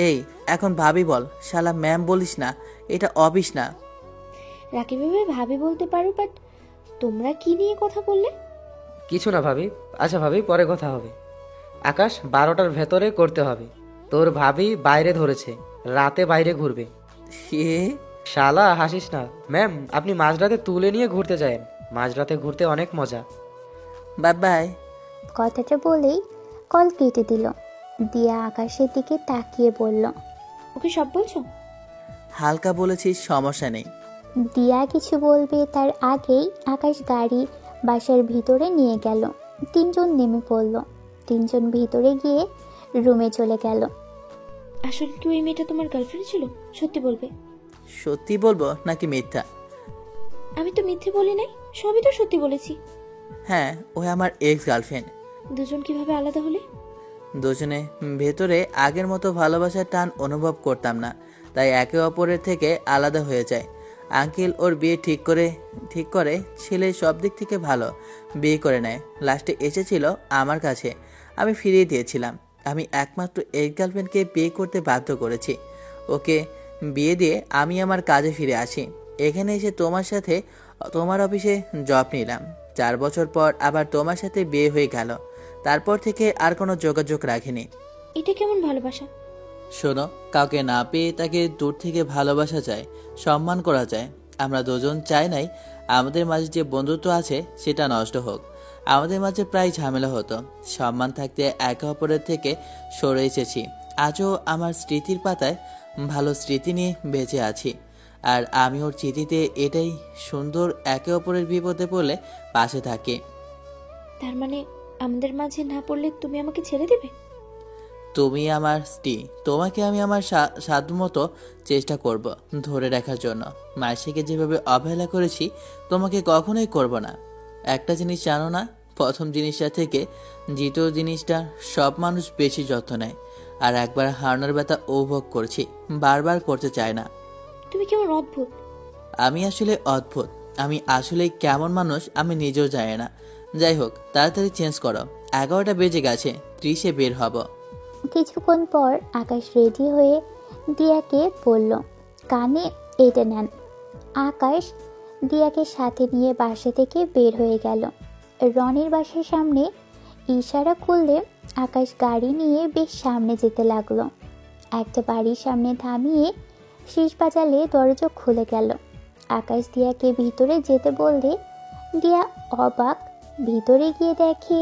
এই এখন ভাবি বল, শালা ম্যাম বলিস না, এটা অবিস না। রাকিব ভাবে ভাবি বলতে পারো, বাট তোমরা কি নিয়ে কথা বললে? কিছু না ভাবি। আচ্ছা ভাবি, পরে কথা হবে। আকাশ, 12টার ভেতরে করতে হবে। তোর ভাবি বাইরে ধরেছে, রাতে বাইরে ঘুরবে। শালা হাসিস না। ম্যাম, আপনি মাঝরাতে তুলে নিয়ে ঘুরতে যান। মাঝরাতে ঘুরতে অনেক মজা। Bye bye. কথাটা বলেই কল কেটে দিল। দিয়া আকাশের দিকে তাকিয়ে বলল, ওকে সব বলছো? হালকা বলেছিস, সমস্যা নেই। দিয়া কিছু বলবে তার আগেই আকাশ গাড়ি বাসার ভিতরে নিয়ে গেল। 3 জন নেমে পড়ল। 3 জন ভিতরে গিয়ে রুমে চলে গেল। আসলে কি ওই মেয়েটা তোমার গার্লফ্রেন্ড ছিল? সত্যি বলবে? সত্যি বলবো নাকি মিথ্যা? আমি তো মিথ্যে বলি নাই, সবই তো সত্যি বলেছি। হ্যাঁ, ও আমার এক্স গার্লফ্রেন্ড। দুজন কিভাবে আলাদা হলে? দুজনে ভেতরে আগের মতো ভালোবাসার টান অনুভব করতাম না, তাই একে অপরের থেকে আলাদা হয়ে যায়। আঙ্কেল ওর বিয়ে ঠিক করে ছেলে সব দিক থেকে ভালো বিয়ে করে নেয়। লাস্টে এসেছিল আমার কাছে, আমি ফিরিয়ে দিয়েছিলাম। আমি একমাত্র এর গার্লফ্রেন্ডকে বিয়ে করতে বাধ্য করেছি। ওকে বিয়ে দিয়ে আমি আমার কাজে ফিরে আসি। এখানে এসে তোমার সাথে তোমার অফিসে জব নিলাম। 4 বছর পর আবার তোমার সাথে বিয়ে হয়ে গেল। তারপর থেকে আর কোনো যোগাযোগ রাখিনি। এটা কেমন ভালোবাসা? শোনো, কাউকে না পেয়ে তাকে দূর থেকে ভালোবাসা যায়, সম্মান করা যায়। আমরা দুজন চাই নাই আমাদের মাঝে যে বন্ধুত্ব আছে সেটা নষ্ট হোক। আমাদের মাঝে প্রায় ঝামেলা হতো, সম্মান থাকতে একে অপরের থেকে সরে এসেছি। আজও আমার স্মৃতির পাতায় ভালো স্মৃতি নিয়ে বেঁচে আছি। আর আমি ওর চিঠিতে এটাই সুন্দর, একে অপরের বিপদে পড়লে পাশে থাকি। তার মানে আমাদের মাঝে না পড়লে তুমি আমাকে ছেড়ে দেবে? তুমি আমার স্ত্রী, তোমাকে আমি আমার সাধ্যমতো চেষ্টা করব ধরে রাখার জন্য। মাসিকে যেভাবে অবহেলা করেছি তোমাকে কখনোই করব না। একটা জিনিস জানো না, প্রথম জিনিসটা থেকে দ্বিতীয় জিনিসটা সব মানুষ বেশি যত্ন নেয়। আর একবার হারানোর ব্যথা উপভোগ করছি, বারবার করতে চায় না। তুমি কেমন অদ্ভুত। আমি আসলে অদ্ভুত, আমি আসলে কেমন মানুষ আমি নিজেও জানি না। যাই হোক, তাড়াতাড়ি চেঞ্জ করো, 11টা বেজে গেছে, 30-এ বের হব। কিছুক্ষণ পর আকাশ রেডি হয়ে দিয়াকে বলল, কানে এটা নেন। আকাশ দিয়াকে সাথে নিয়ে বাসা থেকে বের হয়ে গেল। রনির বাসার সামনে ইশারা করলে আকাশ গাড়ি নিয়ে বেশ সামনে যেতে লাগলো। একটা বাড়ির সামনে থামিয়ে শীষ বাজালে দরজা খুলে গেল। আকাশ দিয়াকে ভিতরে যেতে বললে দিয়া অবাক। ভিতরে গিয়ে দেখে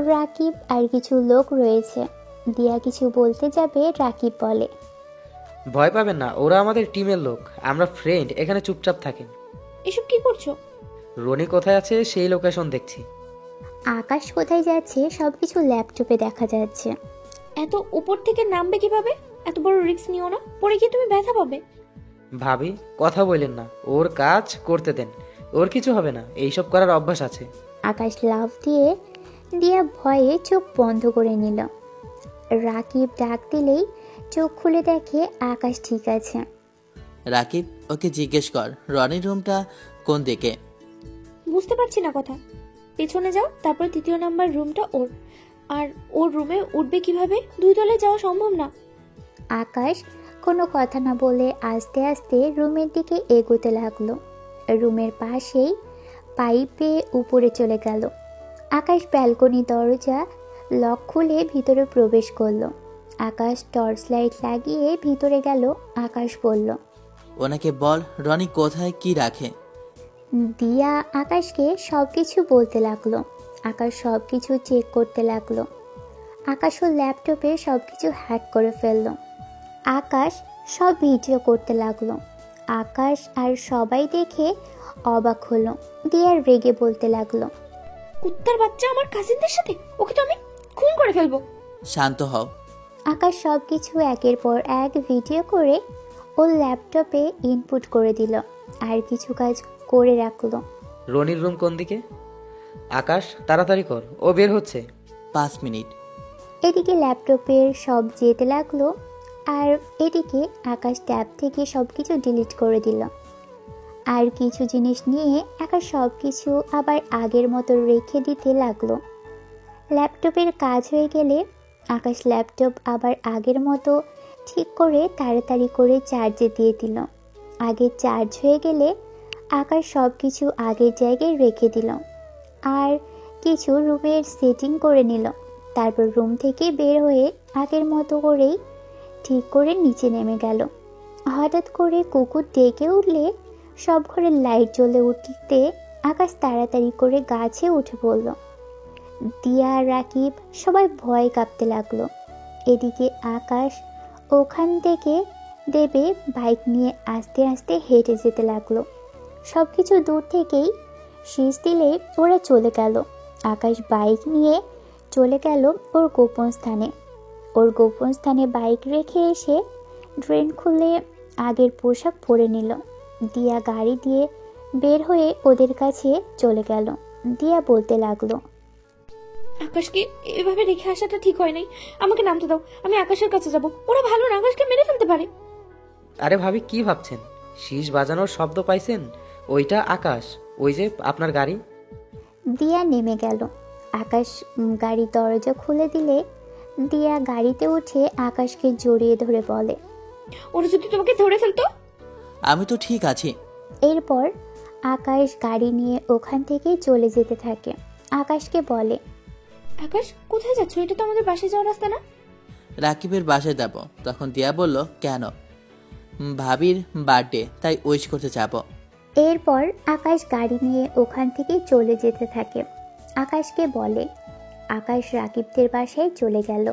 রাকিব আর কিছু লোক রয়েছে। দিয়া কিছু বলতে যাবে, রাকিব বলে, ভয় পাবেন না, ওরা আমাদের টিমের লোক, আমরা ফ্রেন্ড, এখানে চুপচাপ থাকেন। এসব কি করছো? রনি কোথায় আছে সেই লোকেশন দেখছি। আকাশ কোথায় যাচ্ছে সবকিছু ল্যাপটপে দেখা যাচ্ছে। এত উপর থেকে নামবে কিভাবে? এত বড় রিস্ক নিও না, পরে গিয়ে তুমি ব্যথা পাবে। ভাবি, কথা বললেন না, ওর কাজ করতে দেন, ওর কিছু হবে না, এইসব করার অভ্যাস আছে। আকাশ লাফ দিয়ে দিয়া ভয়ে চোখ বন্ধ করে নিল। রাকিব ডাক দিলেই চোখ খুলে দেখে আকাশ ঠিক আছে। রাকিব, ওকে জিজ্ঞেস কর রনির রুমটা কোন দিকে। বুঝতে পারছি না কথা। পেছনে যাও, তারপর 3 নাম্বার রুমটা ওর। আর ওর রুমে উঠবে কিভাবে? 2 তলায় যাওয়া সম্ভব না। আকাশ কোনো কথা না বলে আস্তে আস্তে রুমের দিকে এগোতে লাগলো। রুমের পাশেই পাইপে উপরে চলে গেল। আকাশ ব্যালকনি দরজা লক খুলে ভিতরে প্রবেশ করলো। আকাশ টর্চ লাইট লাগিয়ে ভিতরে গেল। আকাশ বলল, ওনাকে বল রনি কোথায় কি রাখে। দিয়া আকাশকে সবকিছু বলতে লাগলো। আকাশ সবকিছু চেক করতে লাগলো। আকাশ ও ল্যাপটপে সবকিছু হ্যাক করে ফেললো। আকাশ সব ভিডিও করতে লাগলো। আকাশ আর সবাই দেখে অবাক হলো। দিয়া রেগে বলতে লাগলো, কুত্তার বাচ্চা আমার কাজিনদের সাথে, ওকে তো আমি খুন করে ফেলবো। শান্ত হও। আকাশ সবকিছু একের পর এক ভিডিও করে ওর ল্যাপটপে ইনপুট করে দিল। আর কিছু কাজ করে রাখলো। রনির রুম কোন দিকে? আকাশ, তাড়াতাড়ি কর, ও বের হচ্ছে। 5 মিনিট। এদিকে ল্যাপটপের সব যেতে লাগলো। আর এদিকে আকাশ ট্যাব থেকে সবকিছু ডিলিট করে দিল। আর কিছু জিনিস নিয়ে আকাশ সবকিছু আবার আগের মতো রেখে দিতে লাগলো। ল্যাপটপের কাজ হয়ে গেলে আকাশ ল্যাপটপ আবার আগের মতো ঠিক করে তাড়াতাড়ি করে চার্জে দিয়ে দিল। আগে চার্জ হয়ে গেলে আকাশ সব কিছু আগের জায়গায় রেখে দিল। আর কিছু রুমের সেটিং করে নিল। তারপর রুম থেকে বের হয়ে আগের মতো করেই ঠিক করে নিচে নেমে গেল। হঠাৎ করে কুকুর ডেকে উঠলে সব ঘরের লাইট জ্বলে উঠতে আকাশ তাড়াতাড়ি করে গাছে উঠে পড়ল। দিয়া, রাকিব সবাই ভয় কাঁপতে লাগলো। এদিকে আকাশ ওখান থেকে দেবে বাইক নিয়ে আস্তে আস্তে হেঁটে যেতে লাগলো। সব কিছু দূর থেকেই শীষ দিলে ওরা চলে গেল। আকাশ বাইক নিয়ে চলে গেল ওর গোপন স্থানে। ওর গোপন স্থানে বাইক রেখে এসে ড্রেন খুলে আগের পোশাক পরে নিল। দিয়া গাড়ি দিয়ে বের হয়ে ওদের কাছে চলে গেল। দিয়া বলতে লাগলো, আকাশকে এভাবে রেখে আসাটা ঠিক হয় নাই। আমাকে নামতে দাও, আমি আকাশের কাছে যাব। ওরা ভালো না, আকাশকে মেরে ফেলতে পারে। আরে ভাবি, কি ভাবছেন? শীষ বাজানোর শব্দ পাইছেন? ওইটা আকাশ, ওই যে আপনার গাড়ি। দিয়া নেমে গেল। আকাশ গাড়ির দরজা খুলে দিলে দিয়া গাড়িতে উঠে আকাশকে জড়িয়ে ধরে বলে, ওরা যদি তোমাকে ধরে ফেলতো? আমি তো ঠিক আছি। এরপর আকাশ গাড়ি নিয়ে ওখান থেকে চলে যেতে থাকে। আকাশকে বলে, আকাশ কোথায় যাচ্ছ? এটা তো আমাদের বাসায় যাওয়ার রাস্তা না। রাকিবের বাসায় যাব। তখন দিয়া বলল, কেন? ভাবির বার্থডে, তাই উইশ করতে যাব। এরপর আকাশ গাড়ি নিয়ে ওখান থেকে চলে যেতে থাকে। আকাশকে বলে, আকাশ রাকিবদের বাসায় চলে গেল।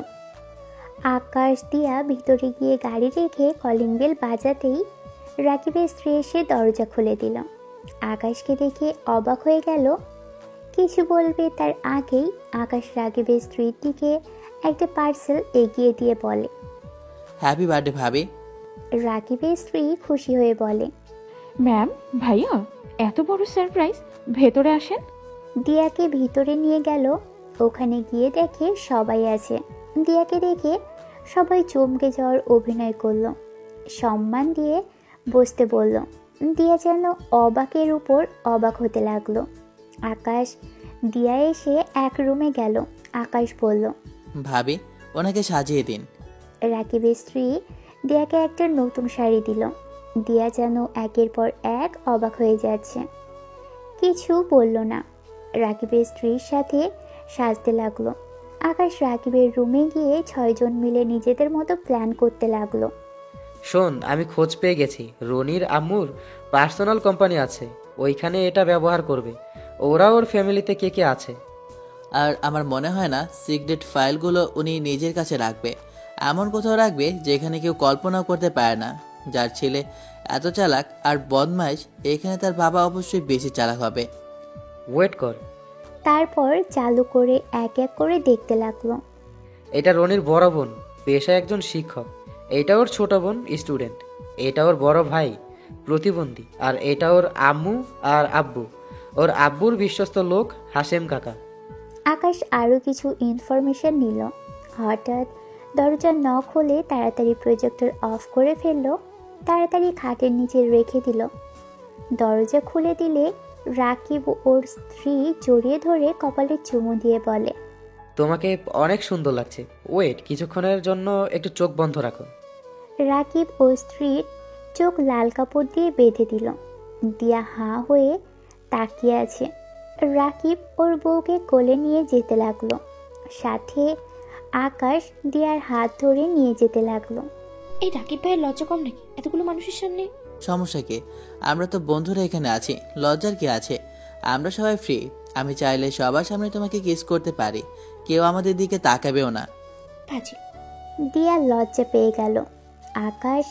আকাশ দিয়া ভিতরে গিয়ে গাড়ি রেখে কলিং বেল বাজাতেই রাকিবের স্ত্রী এসে দরজা খুলে দিল। আকাশকে দেখে অবাক হয়ে গেল। কিছু বলবে তার আগেই আকাশ রাকিবের স্ত্রীর দিকে একটা পার্সেল এগিয়ে দিয়ে বলে, হ্যাপি বার্থডে ভাবি। রাকিবের স্ত্রী খুশি হয়ে বলে, ম্যাম, ভাইয়া, এত বড় সারপ্রাইজ, ভেতরে আসেন। দিয়াকে ভিতরে নিয়ে গেল। ওখানে গিয়ে দেখে সবাই আছে। দিয়াকে দেখে সবাই চমকে যাওয়ার অভিনয় করলো, সম্মান দিয়ে বসতে বলল। দিয়া যেন অবাকের উপর অবাক হতে লাগলো। আকাশ দিয়া এসে এক রুমে গেল। আকাশ বলল, ভাবি, ওনাকে সাজিয়ে দিন। রাকিবের স্ত্রী দিয়াকে একটা নতুন শাড়ি দিল। দিয়া যেন একের পর এক অবাক হয়ে যাচ্ছে, কিছু বলল না। রাকিবের স্ত্রীর সাথে সাজতে লাগলো। আকাশ রাকিবের রুমে গিয়ে 6 জন মিলে নিজেদের মতো প্ল্যান করতে লাগলো। শোন, আমি খোঁজ পেয়ে গেছি। রনির আম্মুর পার্সোনাল কোম্পানি আছে, ওইখানে এটা ব্যবহার করবে। ওরা ওর ফ্যামিলিতে কে কে আছে। আর আমার মনে হয় না সিক্রেট ফাইলগুলো উনি নিজের কাছে রাখবে। এমন কোথাও রাখবে যেখানে কেউ কল্পনাও করতে পারে না। যার ছেলে এত চালাক আর বদমাইশ, এখানে তার বাবা অবশ্যই বেশি চালাক হবে। ওয়েট কর। তারপর চালু করে এক এক করে দেখতে লাগলো। এটা রনির বড় বোন, পেশায় একজন শিক্ষক। এটা ওর ছোট বোন, স্টুডেন্ট। এটা ওর বড় ভাই, প্রতিবন্ধী। আর এটা ওর আম্মু আর আব্বু, ওর আব্বুর বিশ্বস্ত লোক হাশেম কাকা। আকাশ আরও কিছু ইনফরমেশন নিল। হঠাৎ দরজা নক হলে তাড়াতাড়ি প্রজেক্টর অফ করে ফেললো, তাড়াতাড়ি খাটের নিচে রেখে দিল। দরজা খুলে দিলে রাকিব ওর স্ত্রী জড়িয়ে ধরে কপালে চুমু দিয়ে বলে, তোমাকে অনেক সুন্দর লাগছে। ওয়েট, কিছুক্ষণের জন্য একটু চোখ বন্ধ রাখো। রাকিব ও স্ত্রীর চোখ লাল কাপড় দিয়ে বেঁধে দিল। দিয়া হাঁ হয়ে তাকিয়ে আছে। রাকিব ওর বউকে কোলে নিয়ে যেতে লাগলো, সাথে আকাশ দিয়ার হাত ধরে নিয়ে যেতে লাগলো। এই রাকিব ভাইয়ের লজ্জা কম নাকি এতগুলো মানুষের সামনে? সমস্যা কি? আমরা তো বন্ধুরা এখানে আছি, লজ্জার কি আছে? আমরা সবাই ফ্রি। আমি চাইলে সবার সামনে তোমাকে কিস করতে পারি, কেউ আমাদের দিকে তাকাবেও না। বাজি। দিয়া লজ্জা পেয়ে গেল। আকাশ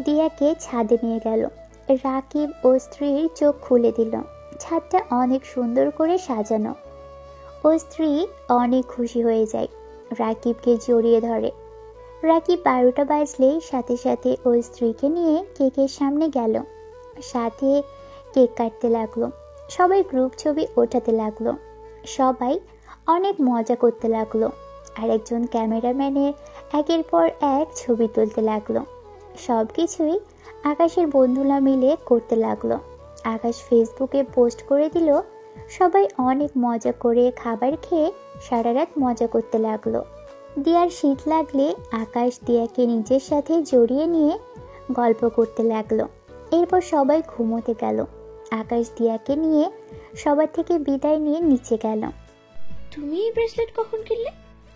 দিয়াকে ছাদে নিয়ে গেল। রাকিব ও স্ত্রীর চোখ খুলে দিল। ছাদটা অনেক সুন্দর করে সাজানো। ও স্ত্রী অনেক খুশি হয়ে যায়, রাকিবকে জড়িয়ে ধরে। রাকিব 12টা বাজলেই সাথে সাথে ও স্ত্রীকে নিয়ে কেকের সামনে গেল, সাথে কেক কাটতে লাগলো। সবাই গ্রুপ ছবি ওঠাতে লাগলো। সবাই অনেক মজা করতে লাগলো। আরেকজন ক্যামেরাম্যানের একের পর এক ছবি তুলতে লাগলো। সব কিছুই আকাশের বন্ধুরা মিলে করতে লাগলো। আকাশ ফেসবুকে পোস্ট করে দিল। সবাই অনেক মজা করে খাবার খেয়ে সারা রাত মজা করতে লাগলো। দিয়ার শীত লাগলে আকাশ দিয়াকে নিজের সাথে জড়িয়ে নিয়ে গল্প করতে লাগলো। এরপর সবাই ঘুমোতে গেল। আকাশ দিয়াকে নিয়ে সবার থেকে বিদায় নিয়ে নিচে গেল। তুমি এই ব্রেসলেট কখন কিনলে?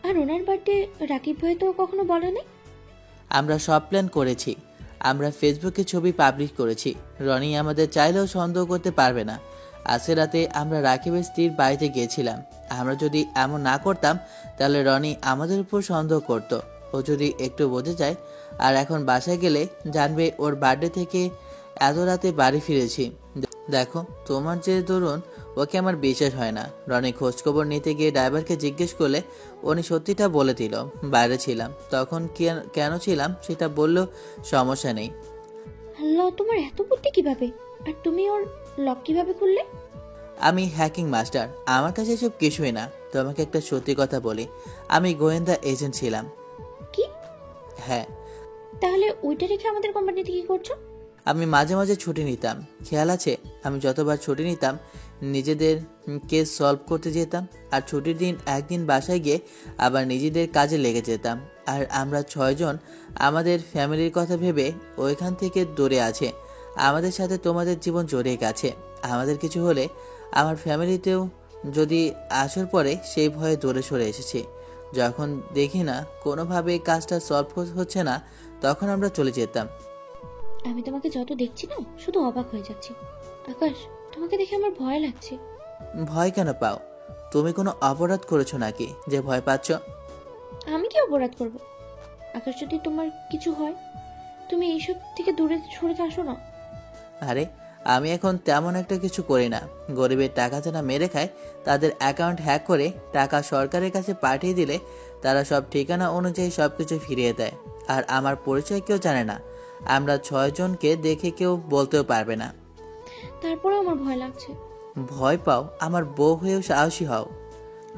আর ওনার বার্থডে রাকিব ভাই তো কখনো বলেনি। আমরা সব প্ল্যান করেছি। আমরা ফেসবুকে ছবি পাবলিশ করেছি। রনি আমাদের চাইলেও সন্দেহ করতে পারবে না। আজকে রাতে আমরা রাকিবের স্ত্রীর বাড়িতে গিয়েছিলাম। আমরা যদি এমন না করতাম তাহলে রনি আমাদের উপর সন্দেহ করত। ও যদি একটু বোঝে যায়, আর এখন বাসায় গেলে জানবে ওর বার্থডে থেকে এত রাতে বাড়ি ফিরেছি। দেখো, তোমার যে দরুন ওকে আমার বিশ্বাস হয় না। রনি খোঁজখবর নিতে গিয়ে ড্রাইভারকে জিজ্ঞেস করলে উনি সত্যিটা বলে দিল। বাইরে ছিলাম, তখন কেন ছিলাম সেটা বললো, সমস্যা নেই। আল্লাহ, তোমার এত বুদ্ধি কিভাবে? আর তুমি ওর লক কিভাবে খুললে? আমি হ্যাকিং মাস্টার, আমার কাছে এসব কিছুই না। তোমাকে একটা সত্যি কথা বলি, আমি গোয়েন্দা এজেন্ট ছিলাম। কি? হ্যাঁ। তাহলে ওইটা রেখে আমাদের কোম্পানিতে কি করছো? আমি মাঝে মাঝে ছুটি নিতাম, খেয়াল আছে? আমি যতবার ছুটি নিতাম নিজেদের কেস সলভ করতে যেতাম, আর ছুটির দিন একদিন বাসায় গিয়ে আবার নিজেদের কাজে লেগে যেতাম। আর আমরা 6 জন আমাদের ফ্যামিলির কথা ভেবে ওইখান থেকে দূরে আছে। আমাদের সাথে তোমাদের জীবন জড়িয়ে গেছে। আমাদের কিছু হলে আমার ফ্যামিলিতেও যদি আসর পড়ে সেই ভয়ে দূরে সরে এসেছি। যখন দেখি না কোনোভাবে কাজটা সলভ হচ্ছে না, তখন আমরা চলে যেতাম। আমি তোমাকে যত দেখছি না শুধু অবাক হয়ে যাচ্ছি। আকাশ, তোমাকে দেখে আমার ভয় লাগছে। ভয় কেন পাও? তুমি কোনো অপরাধ করেছো নাকি যে ভয় পাচ্ছ? আমি কি অপরাধ করব? আকাশ, যদি তোমার কিছু হয় তুমি এইসব থেকে দূরে সরে আসো না। আরে আমি এখন তেমন একটা কিছু করি না। গরিবের টাকা যারা মেরে খায় তাদের অ্যাকাউন্ট হ্যাক করে টাকা সরকারের কাছে পাঠিয়ে দিলে তারা সব ঠিকানা অনুযায়ী সব কিছু ফিরিয়ে দেয়। আর আমার পরিচয় কেউ জানে না। আমরা 6 জনকে দেখে কেউ বলতেও পারবে না। তারপরেও আমার ভয় লাগছে। ভয় পাও? আমার বউ হয়েও সাহসী হও।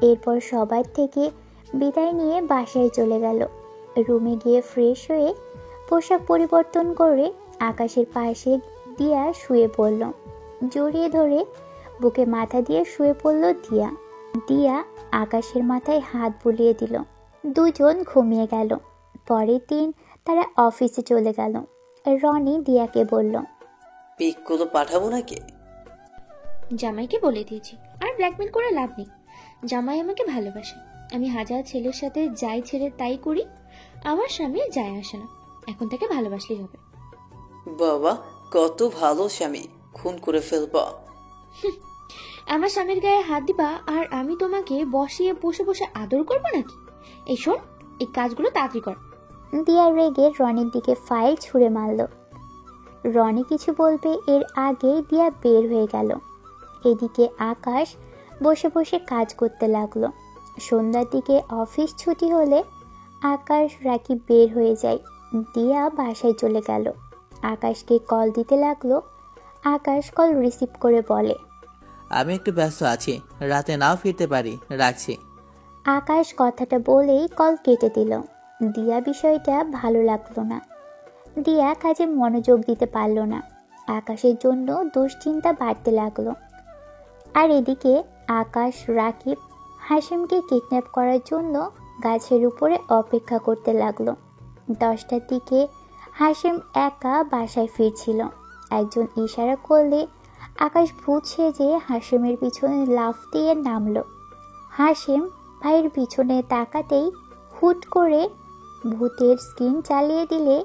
এরপর সবার থেকে বিদায় নিয়ে বাসায় চলে গেল। রুমে গিয়ে ফ্রেশ হয়ে পোশাক পরিবর্তন করে আকাশের পাশে দিয়া শুয়ে পড়ল। জড়িয়ে ধরে বুকে মাথা দিয়ে শুয়ে পড়ল দিয়া। দিয়া আকাশের মাথায় হাত বুলিয়ে দিল। দুজন ঘুমিয়ে গেল। পরের দিন তারা অফিসে চলে গেল। রনি দিয়াকে বলল, পিকগুলো পাঠাবো নাকি? জামাইকে বলে দিয়েছি, আর ব্ল্যাকমেল করে লাভ নেই। জামাই আমাকে ভালোবাসে। আমি হাজার ছেলের সাথে যাই ছেড়ে তাই করি, আমার স্বামী যায় আসে না। এখন থেকে ভালোবাসলেই হবে। বাবা, কত ভালো স্বামী, খুন করে ফেলবা। আমার স্বামীর গায়ে হাত দিবা আর আমি তোমাকে বসিয়ে বসে বসে আদর করবো নাকি? এই শোন, এই কাজগুলো তাড়াতাড়ি কর। দিয়া রেগে রনির দিকে ফাইল ছুঁড়ে মারল। রনি কিছু বলবে এর আগেই দিয়া বের হয়ে গেল। এদিকে আকাশ বসে বসে কাজ করতে লাগলো। সন্ধ্যার দিকে অফিস ছুটি হলে আকাশ রাকিব বের হয়ে যায়। দিয়া বাসায় চলে গেল। আকাশকে কল দিতে লাগলো। আকাশ কল রিসিভ করে বলে, আমি একটু ব্যস্ত আছি, রাতে নাও ফিরতে পারি, রাখছি। আকাশ কথাটা বলেই কল কেটে দিল। দিয়া বিষয়টা ভালো লাগলো না। দিয়া কাজে মনোযোগ দিতে পারল না। আকাশের জন্য দুশ্চিন্তা বাড়তে লাগলো। আর এদিকে আকাশ রাকিব হাসিমকে কিডন্যাপ করার জন্য গাছের উপরে অপেক্ষা করতে লাগলো। 10টার দিকে হাসিম একা বাসায় ফিরছিল। একজন ইশারা করলে আকাশ ভূত সেজে হাসিমের পিছনে লাফ দিয়ে নামলো। হাসিম ভাইয়ের পিছনে তাকাতেই হুট করে ভূতের স্কিন চালিয়ে দিলে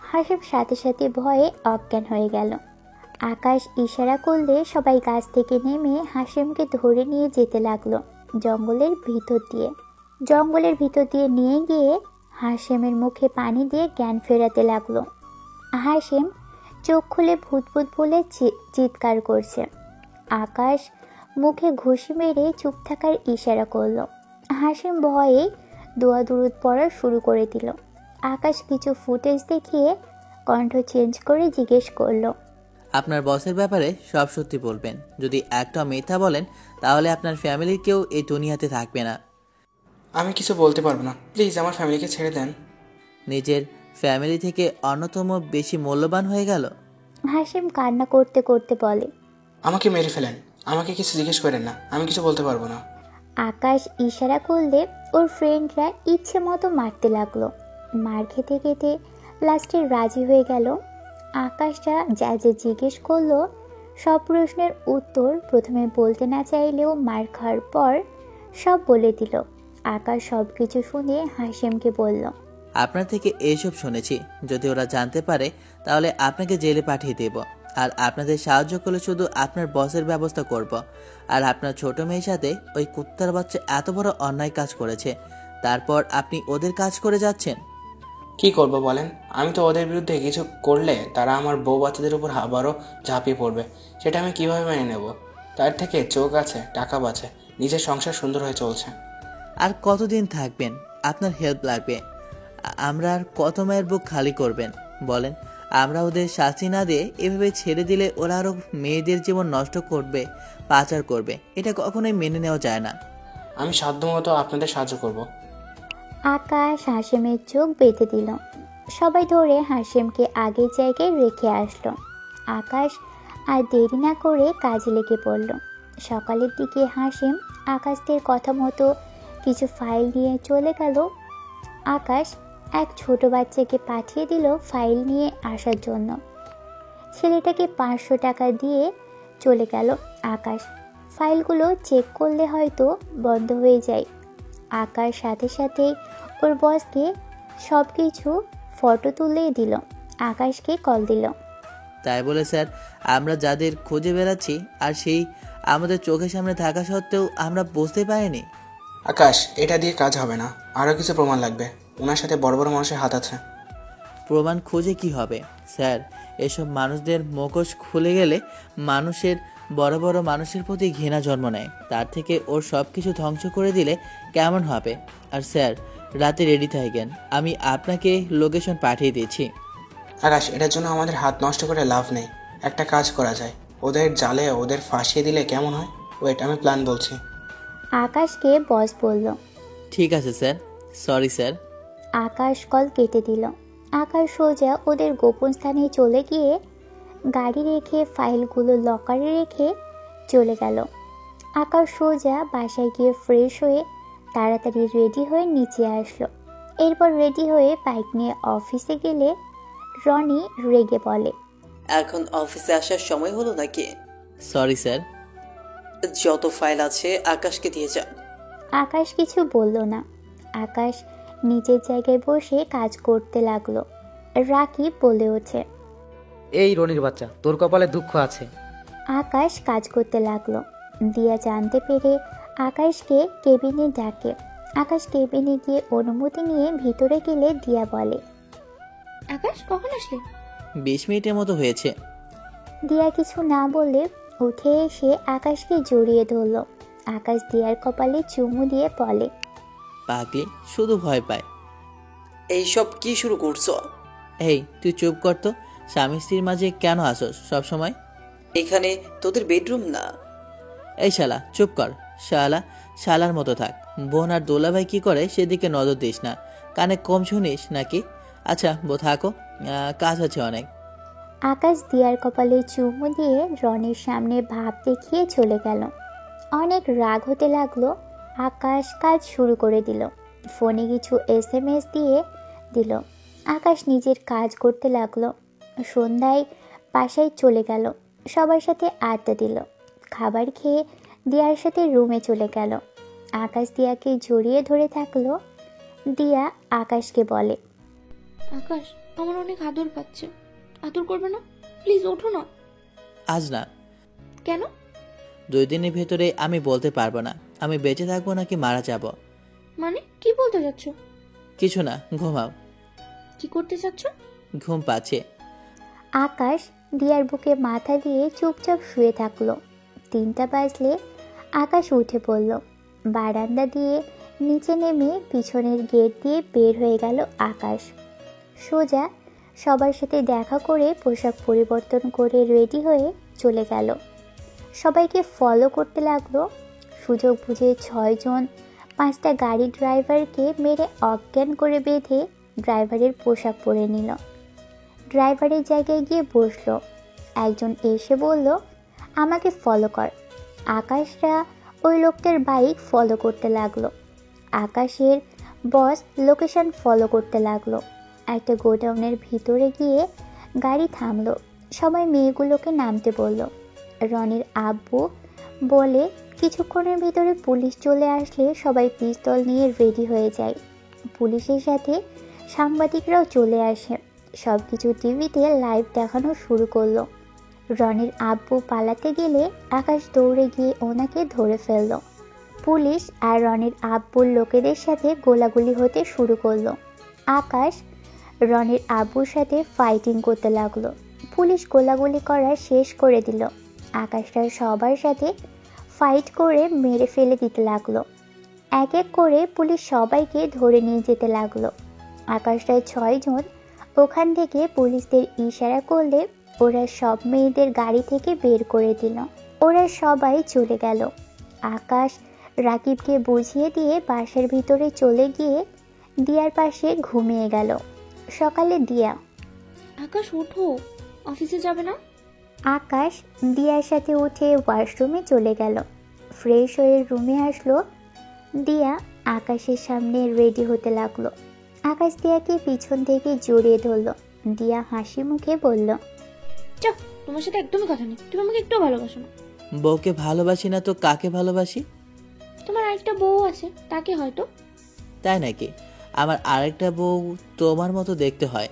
হাসিম সাথে সাথে ভয়ে অজ্ঞান হয়ে গেল। আকাশ ইশারা করলে সবাই গাছ থেকে নেমে হাসিমকে ধরে নিয়ে যেতে লাগলো জঙ্গলের ভিতর দিয়ে নিয়ে গিয়ে হাসিমের মুখে পানি দিয়ে জ্ঞান ফেরাতে লাগলো। হাসিম চোখ খুলে ভূত ভূত বলে চিৎকার করছে। আকাশ মুখে ঘুষি মেরে চুপ থাকার ইশারা করলো। হাসিম ভয়ে দোয়া দুরুদ পড়া শুরু করে দিল। আকাশ কিছু ফুটেজ দেখিয়ে কণ্ঠ চেঞ্জ করে জিজ্ঞেস করলো, আপনার বসের ব্যাপারে সব সত্যি বলবেন। যদি একটা মিথ্যা বলেন তাহলে আপনার ফ্যামিলির কেউ এই দুনিয়াতে থাকবে না। আমি কিছু বলতে পারবো না, প্লিজ আমার ফ্যামিলিকে ছেড়ে দেন। নিজের ফ্যামিলি থেকে অন্যতম বেশি মূল্যবান হয়ে গেল। হাসিম কান্না করতে করতে বলে, আমাকে মেরে ফেলেন, আমাকে কিছু জিজ্ঞেস করেন না, আমি কিছু বলতে পারবো না। আকাশ ইশারা করলে ওর ফ্রেন্ডরা ইচ্ছে মতো মারতে লাগলো। মার খেতে খেতে লাস্টে রাজি হয়ে গেল। আকাশটা যা যা জিজ্ঞেস করলো সব প্রশ্নের উত্তর প্রথমে বলতে না চাইলেও মার খাওয়ার পর সব বলে দিল। আকাশ সব কিছু শুনে হাসিমকে বলল, আপনার থেকে এইসব শুনেছি। যদি ওরা জানতে পারে তাহলে আপনাকে জেলে পাঠিয়ে দেব। আর আপনাদের সাহায্য করলে শুধু আপনার বসের ব্যবস্থা করব। আর আপনার ছোট মেয়ের সাথে ওই কুত্তার বাচ্চা এত বড় অন্যায় কাজ করেছে, তারপর আপনি ওদের কাজ করে যাচ্ছেন। কি করব বলেন? আমি তো ওদের বিরুদ্ধে কিছু করলে তারা আমার বউ বাচ্চাদের উপর আবারও ঝাঁপিয়ে পড়বে। সেটা আমি কিভাবে মেনে নেব? তার থেকে চোখ আছে, টাকা বাঁচে, নিজের সংসার সুন্দর হয়ে চলছে। আর কতদিন থাকবেন? আপনার হেল্প লাগবে। আমরা আর কত মায়ের বুক খালি করবেন বলেন? আমরা ওদের শাস্তি না দিয়ে এভাবে ছেড়ে দিলে ওরা আরো মেয়েদের জীবন নষ্ট করবে, পাচার করবে। এটা কখনোই মেনে নেওয়া যায় না। আমি সাধ্যমতো আপনাদের সাহায্য করব। আকাশ হাসিমের চোখ বেঁধে দিল। সবাই ধরে হাসিমকে আগের জায়গায় রেখে আসলো। আকাশ আর দেরি না করে কাজে লেগে পড়ল। সকালের দিকে হাসিম আকাশদের কথা মতো কিছু ফাইল নিয়ে চলে গেল। আকাশ এক ছোট বাচ্চাকে পাঠিয়ে দিল ফাইল নিয়ে আসার জন্য। ছেলেটাকে 500 টাকা দিয়ে চলে গেল আকাশ। ফাইলগুলো চেক করলে হয়তো বন্ধ হয়ে যায়। আকাশ সাথে সাথেই ওর বসকে সব কিছু ফটো তুলে দিল। আকাশকে কল দিল। তাই বলে স্যার, আমরা যাদের খুঁজে বেড়াচ্ছি আর সেই আমাদের চোখের সামনে থাকা সত্ত্বেও আমরা বুঝতে পারিনি। আকাশ, এটা দিয়ে কাজ হবে না, আরও কিছু প্রমাণ লাগবে। ওনার সাথে বড় বড় মানুষের হাত আছে। প্রমাণ খুঁজে কি হবে স্যার? এসব মানুষদের মুখোশ খুলে গেলে মানুষের বড় বড় মানুষের প্রতি ঘৃণা জন্ম নেয়। তার থেকে ওর সব কিছু ধ্বংস করে দিলে কেমন হবে? আর স্যার, রাতে রেডি থাকেন, আমি আপনাকে লোকেশন পাঠিয়ে দিয়েছি। আকাশ, এটার জন্য আমাদের হাত নষ্ট করে লাভ নেই। একটা কাজ করা যায়, ওদের জালে ওদের ফাঁসিয়ে দিলে কেমন হয়? ওয়েট, আমি প্ল্যান বলছি। আকাশকে বস বলল। ঠিক আছে স্যার, সরি স্যার। আকাশ কল কেটে দিল। আকাশ সোজা ওদের গোপন স্থানে চলে গিয়ে গাড়ি রেখে ফাইলগুলো লকারে রেখে চলে গেল। আকাশ সোজা বাসায় গিয়ে ফ্রেশ হয়ে তাড়াতাড়ি রেডি হয়ে নিচে আসলো। এরপর রেডি হয়ে বাইক নিয়ে অফিসে গেলে রনি রেগে বলে, এখন অফিসে আসার সময় হলো নাকি? Sorry sir. যত ফাইল আছে আকাশকে দিয়ে যা। আকাশ কিছু বলল না। আকাশ নিজের জায়গায় বসে কাজ করতে লাগলো। রাকিব বলে ওঠে, এই রনির বাচ্চা, তোর কপালে দুঃখ আছে। আকাশ কাজ করতে লাগলো। দিয়া জানতে পেরে আকাশকে কেবিনে ডাকে। আকাশ কেবিনে গিয়ে অনুমতি নিয়ে ভিতরে গেলে দিয়া বলে, আকাশ কখন আসলে? 20 মিনিটের মতো হয়েছে। দিয়া কিছু না বলে উঠে এসে আকাশকে জড়িয়ে ধরল। আকাশ দিয়ার কপালে চুমু দিয়ে বলে, পাগলি শুধু ভয় পায়। এইসব কি শুরু করছো? এই তুই চুপ কর তো। স্বামী স্ত্রীর মাঝে কেন আসোস সব সময়? এখানে তোদের বেডরুম না। এই শালা চুপ কর। শালা শালার মতো থাক। বোন আর দোলাভাই কি করে সেদিকে নজর দিস না। কানে কম শুনিস নাকি? আচ্ছা থাকো, কাজ আছে অনেক। আকাশ দিয়ার কপালে চুমু দিয়ে রনির সামনে ভাব দেখিয়ে চলে গেল। অনেক রাগ হতে লাগলো। আকাশ কাজ শুরু করে দিল। ফোনে কিছু SMS দিয়ে দিল। আকাশ নিজের কাজ করতে লাগলো। সন্ধ্যায় বাসায় চলে গেল। সবার সাথে আড্ডা দিল। খাবার খেয়ে দিয়ার সাথে রুমে চলে গেল। আকাশ দিয়াকে জড়িয়ে ধরে থাকলো। দিয়া আকাশকে বলে, আকাশ, আমার অনেক আদর পাচ্ছে। আদর করবে না? প্লিজ ওঠো না। আজ না। কেন? 2 দিনের ভেতরে আমি বলতে পারবো না আমি বেঁচে থাকবো নাকি মারা যাব। মানে কি বলতে যাচ্ছ? কিছু না, ঘুমাও। কি করতে চাচ্ছ? ঘুম পাচ্ছে। আকাশ দিয়ার বুকে মাথা দিয়ে চুপচাপ শুয়ে থাকলো। 3টা বাজলে আকাশ উঠে পড়ল। বারান্দা দিয়ে নিচে নেমে পিছনের গেট দিয়ে বের হয়ে গেল আকাশ। সোজা সবার সাথে দেখা করে পোশাক পরিবর্তন করে রেডি হয়ে চলে গেল। সবাইকে ফলো করতে লাগলো। সুযোগ বুঝে 6 জন 5টা গাড়ি ড্রাইভারকে মেরে অজ্ঞান করে বেঁধে ড্রাইভারের পোশাক পরে নিল। ড্রাইভারের জায়গায় গিয়ে বসলো। একজন এসে বলল, আমাকে ফলো কর। আকাশরা ওই লোকটার বাইক ফলো করতে লাগলো। আকাশের বস লোকেশন ফলো করতে লাগলো। একটা গোডাউনের ভিতরে গিয়ে গাড়ি থামলো। সবাই মেয়েগুলোকে নামতে বলল। রনির আব্বু বলে কিছুক্ষণের ভিতরে পুলিশ চলে আসলে সবাই পিস্তল নিয়ে রেডি হয়ে যায়। পুলিশের সাথে সাংবাদিকরাও চলে আসে। সব কিছু টিভিতে লাইভ দেখানো শুরু করলো। রনির আব্বু পালাতে গেলে আকাশ দৌড়ে গিয়ে ওনাকে ধরে ফেলল। পুলিশ আর রনির আব্বুর লোকেদের সাথে গোলাগুলি হতে শুরু করলো। আকাশ রনির আব্বুর সাথে ফাইটিং করতে লাগলো। পুলিশ গোলাগুলি করা শেষ করে দিল। আকাশটা সবার সাথে ফাইট করে মেরে ফেলে দিতে লাগলো। এক এক করে পুলিশ সবাইকে ধরে নিয়ে যেতে লাগলো। আকাশটায় 6 জন ওখান থেকে পুলিশদের ইশারা করলে ওরা সব মেয়েদের গাড়ি থেকে বের করে দিল। ওরা সবাই চলে গেল। আকাশ রাকিবকে বুঝিয়ে দিয়ে বাসার ভিতরে চলে গিয়ে দিয়ার পাশে ঘুমিয়ে গেল। সকালে দিয়া, আকাশ ওঠো, অফিসে যাবে না? আকাশ দিয়ার সাথে উঠে ওয়াশরুমে চলে গেল। ফ্রেশ হয়ে রুমে আসলো। দিয়া আকাশের সামনে রেডি হতে লাগলো। আকাশ দিয়াকে পিছন থেকে জড়িয়ে ধরলো। দিয়া হাসি মুখে বলল, চল, তোমার সাথে একদমই কথা নেই। তুমি আমাকে একটু ভালোবাসো না। বউকে ভালোবাসি না তো কাকে ভালোবাসি? তোমার আরেকটা বউ আছে, তাকে হয়তো। তাই নাকি? আমার আরেকটা বউ তোমার মতো দেখতে হয়।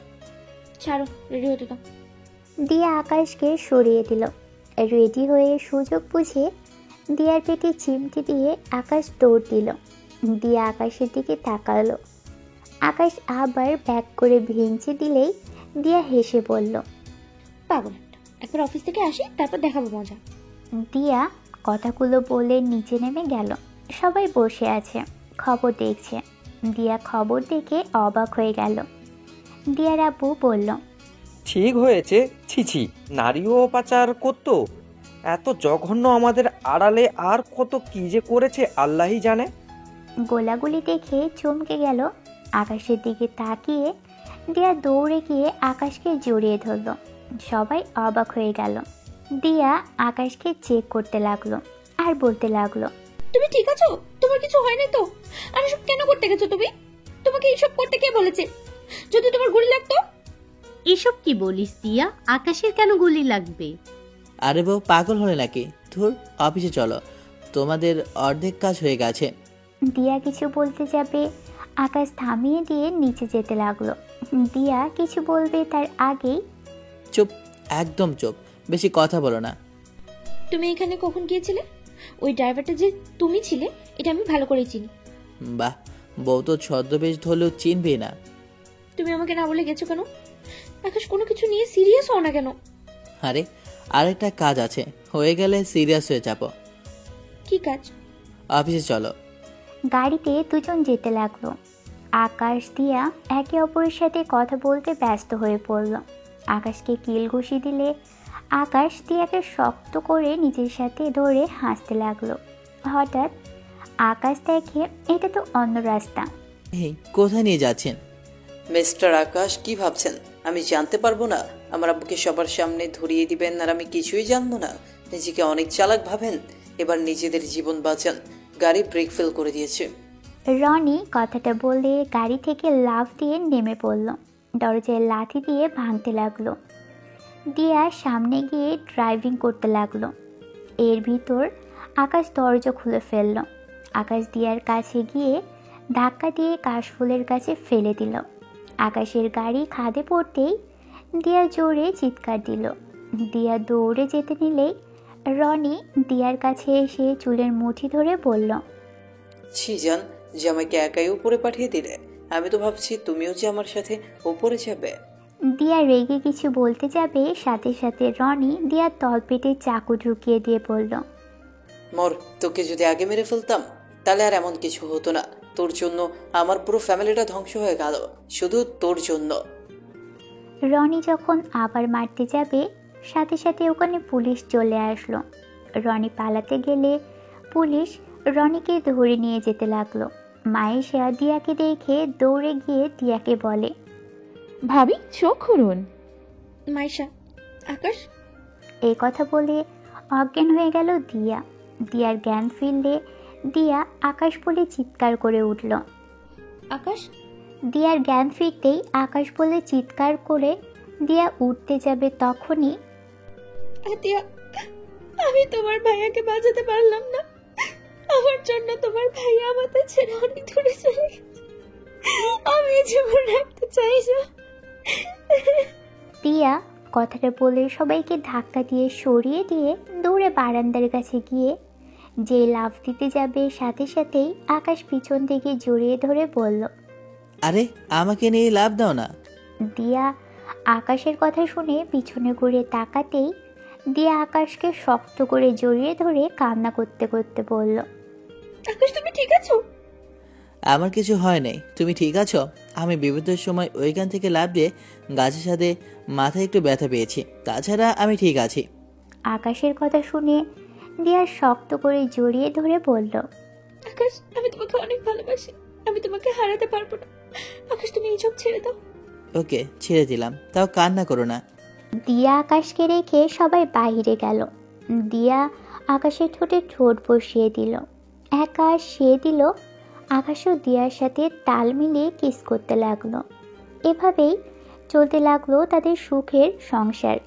ছাড়ো, রেডি হতে দাও। দিয়া আকাশকে সরিয়ে দিল। রেডি হয়ে সুযোগ বুঝে দিয়ার পেটে চিমটি দিয়ে আকাশ দৌড় দিল। দিয়া আকাশের দিকে তাকালো। আকাশ আবার ব্যাক করে ভেঙচি দিলেই দিয়া হেসে বলল, পাগল একটা। একবার অফিস থেকে আসি, তারপর দেখাবো মজা। দিয়া কথাগুলো বলে নিচে নেমে গেল। সবাই বসে আছে, খবর দেখছে। দিয়া খবর দেখে অবাক হয়ে গেল। দিয়ার আব্বু বলল, ঠিক হয়েছে। ছিছি, নারীও পাচার করতো। এত জঘন্য আমাদের আড়ালে আর কত কি যে করেছে আল্লাহই জানে। গোলাগুলি দেখে চমকে গেল। আকাশের দিকে তাকিয়ে দিয়া দৌড়ে গিয়ে আকাশকে জড়িয়ে ধরল। সবাই অবাক হয়ে গেল। দিয়া আকাশকে চেক করতে লাগলো আর বলতে লাগলো, তুমি ঠিক আছো? তোমার কিছু হয়নি তো? আর এসব কেন করতে গেছো তুমি? তোমাকে এইসব করতে কে বলেছে? যদি তোমার গুলি লাগতো? এসব কি বলিস দিয়া? আকাশের কেন গুলি লাগবে? আরে বউ পাগল হলে নাকি? ধুর, অফিসে চলো, তোমাদের অর্ধেক কাজ হয়ে গেছে। দিয়া কিছু বলতে যাবে, আকাশ থামিয়ে দিয়ে নিচে যেতে লাগলো। দিয়া কিছু বলবে তার আগেই, চুপ, একদম চুপ, বেশি কথা বলো না। তুমি এখানে কখন গিয়েছিলে? ওই ড্রাইভারটা যে তুমি ছিলে, এটা আমি ভালো করেই চিনি। বাহ, বউ তো ছদ্মবেশ ধরলেও চিনবে না। তুমি আমাকে না বলে গেছো কেন? আকাশ কোনো কিছু নিয়ে সিরিয়াস হও না কেন? আরে আরেকটা কাজ আছে, হয়ে গেলে সিরিয়াস হয়ে যাবো। কি কাজ? অফিসে চলো। গাড়িতে দুজন যেতে লাগলো। আকাশ দিয়া একে অপরের সাথে কথা বলতে ব্যস্ত হয়ে পড়ল। আকাশকে কিল ঘুষি দিলে আকাশ দিয়াকে শক্ত করে নিজের সাথে ধরে হাসতে লাগলো। হঠাৎ আকাশ দেখে এটা তো অন্য রাস্তা। এই কোথায় নিয়ে যাচ্ছেন? মিস্টার আকাশ, কি ভাবছেন আমি জানতে পারবো না? আমার আব্বুকে সবার সামনে ধরিয়ে দিবেন আর আমি কিছুই জানবো না? নিজেকে অনেক চালাক ভাবেন। এবার নিজেদের জীবন বাঁচান। গাড়ি ব্রেক ফেল করে দিয়েছে। রনি কথাটা বলে গাড়ি থেকে লাফ দিয়ে নেমে পড়ল। দরজায় লাথি দিয়ে ভাঙতে লাগলো। দিয়া সামনে গিয়ে ড্রাইভিং করতে লাগলো। এর ভিতর আকাশ দরজা খুলে ফেলল। আকাশ দিয়ার কাছে গিয়ে ধাক্কা দিয়ে কাশফুলের কাছে ফেলে দিল। আকাশের গাড়ি খাদে পড়তেই দিয়া জোরে চিৎকার দিল। দিয়া দৌড়ে যেতে নিলেই রনি দিয়ার কাছে এসে চুলের মুঠি ধরে বলল, ছি জান, জামাইকে একাই উপরে পাঠিয়ে দিলে। আমি তো ভাবছি তুমিও যে আমার সাথে উপরে যাবে। দিয়া রেগে কিছু বলতে যাবে, সাথে সাথে রনি দিয়ার তলপেটে চাকু ঢুকিয়ে দিয়ে বলল, মর, তোকে যদি আগে মেরে ফেলতাম তাহলে আর এমন কিছু হতো না। তোর জন্য আমার পুরো ফ্যামিলিটা ধ্বংস হয়ে গেল, শুধু তোর জন্য। রনি যখন আবার মারতে যাবে, সাথে সাথে ওখানে পুলিশ চলে আসলো। রনি পালাতে গেলে পুলিশ রনিকে ধরে নিয়ে যেতে লাগলো। মায়েশা দিয়াকে দেখে দৌড়ে গিয়ে দিয়াকে বলে, ভাবি চোখ খুলুন। মাইশা, আকাশ। এই কথা বলে অজ্ঞান হয়ে গেল দিয়া। দিয়ার জ্ঞান ফিরলে দিয়া আকাশ বলে চিৎকার করে উঠল। আকাশ। দিয়ার জ্ঞান ফিরতেই আকাশ বলে চিৎকার করে দিয়া উঠতে যাবে, তখনই আতিয়া, আমি তোমার ভাইয়াকে বাঁচাতে পারলাম না। আমার জন্য তোমার ভাইয়া আমাদের ছেড়ে অনেক দূরে চলে গেছে। আমি জীবন রাখতে চাই না। দিয়া কথাটা বলে সবাইকে ধাক্কা দিয়ে সরিয়ে দিয়ে দৌড়ে বারান্দার কাছে গিয়ে যে লাফ দিতে যাবে, সাথে সাথেই আকাশ পিছন থেকে জড়িয়ে ধরে বলল, আরে আমাকে নিয়ে লাভ দাও না। দিয়া আকাশের কথা শুনে পিছনে ঘুরে তাকাতেই দিয়া আকাশকে শক্ত করে জড়িয়ে ধরে কান্না করতে করতে বলল, আকাশ তুমি ঠিক আছো? আমার কিছু হয় নাই, তুমি ঠিক আছো? আমি বিপদের সময় ওইখান থেকে লাফ দিয়ে গাছের সাথে মাথায় একটু ব্যথা পেয়েছি, তাছাড়া আমি ঠিক আছি। আকাশের কথা শুনে দিয়া শক্ত করে জড়িয়ে ধরে বলল, আকাশ আমি তোমাকে অনেক ভালোবাসি, আমি তোমাকে হারাতে পারবো না। আকাশ তুমি এই সব ছেড়ে দাও। ওকে ছেড়ে দিলাম, তাও কান্না করো না। দিয়া আকাশকে রেখে সবাই বাইরে গেল। দিয়া আকাশের ঠোঁটে ঠোঁট বসিয়ে দিল, আকাশ সে দিল। আকাশও দিয়ার সাথে তাল মিলিয়ে কিস করতে লাগলো। এভাবেই চলতে লাগলো তাদের সুখের সংসার।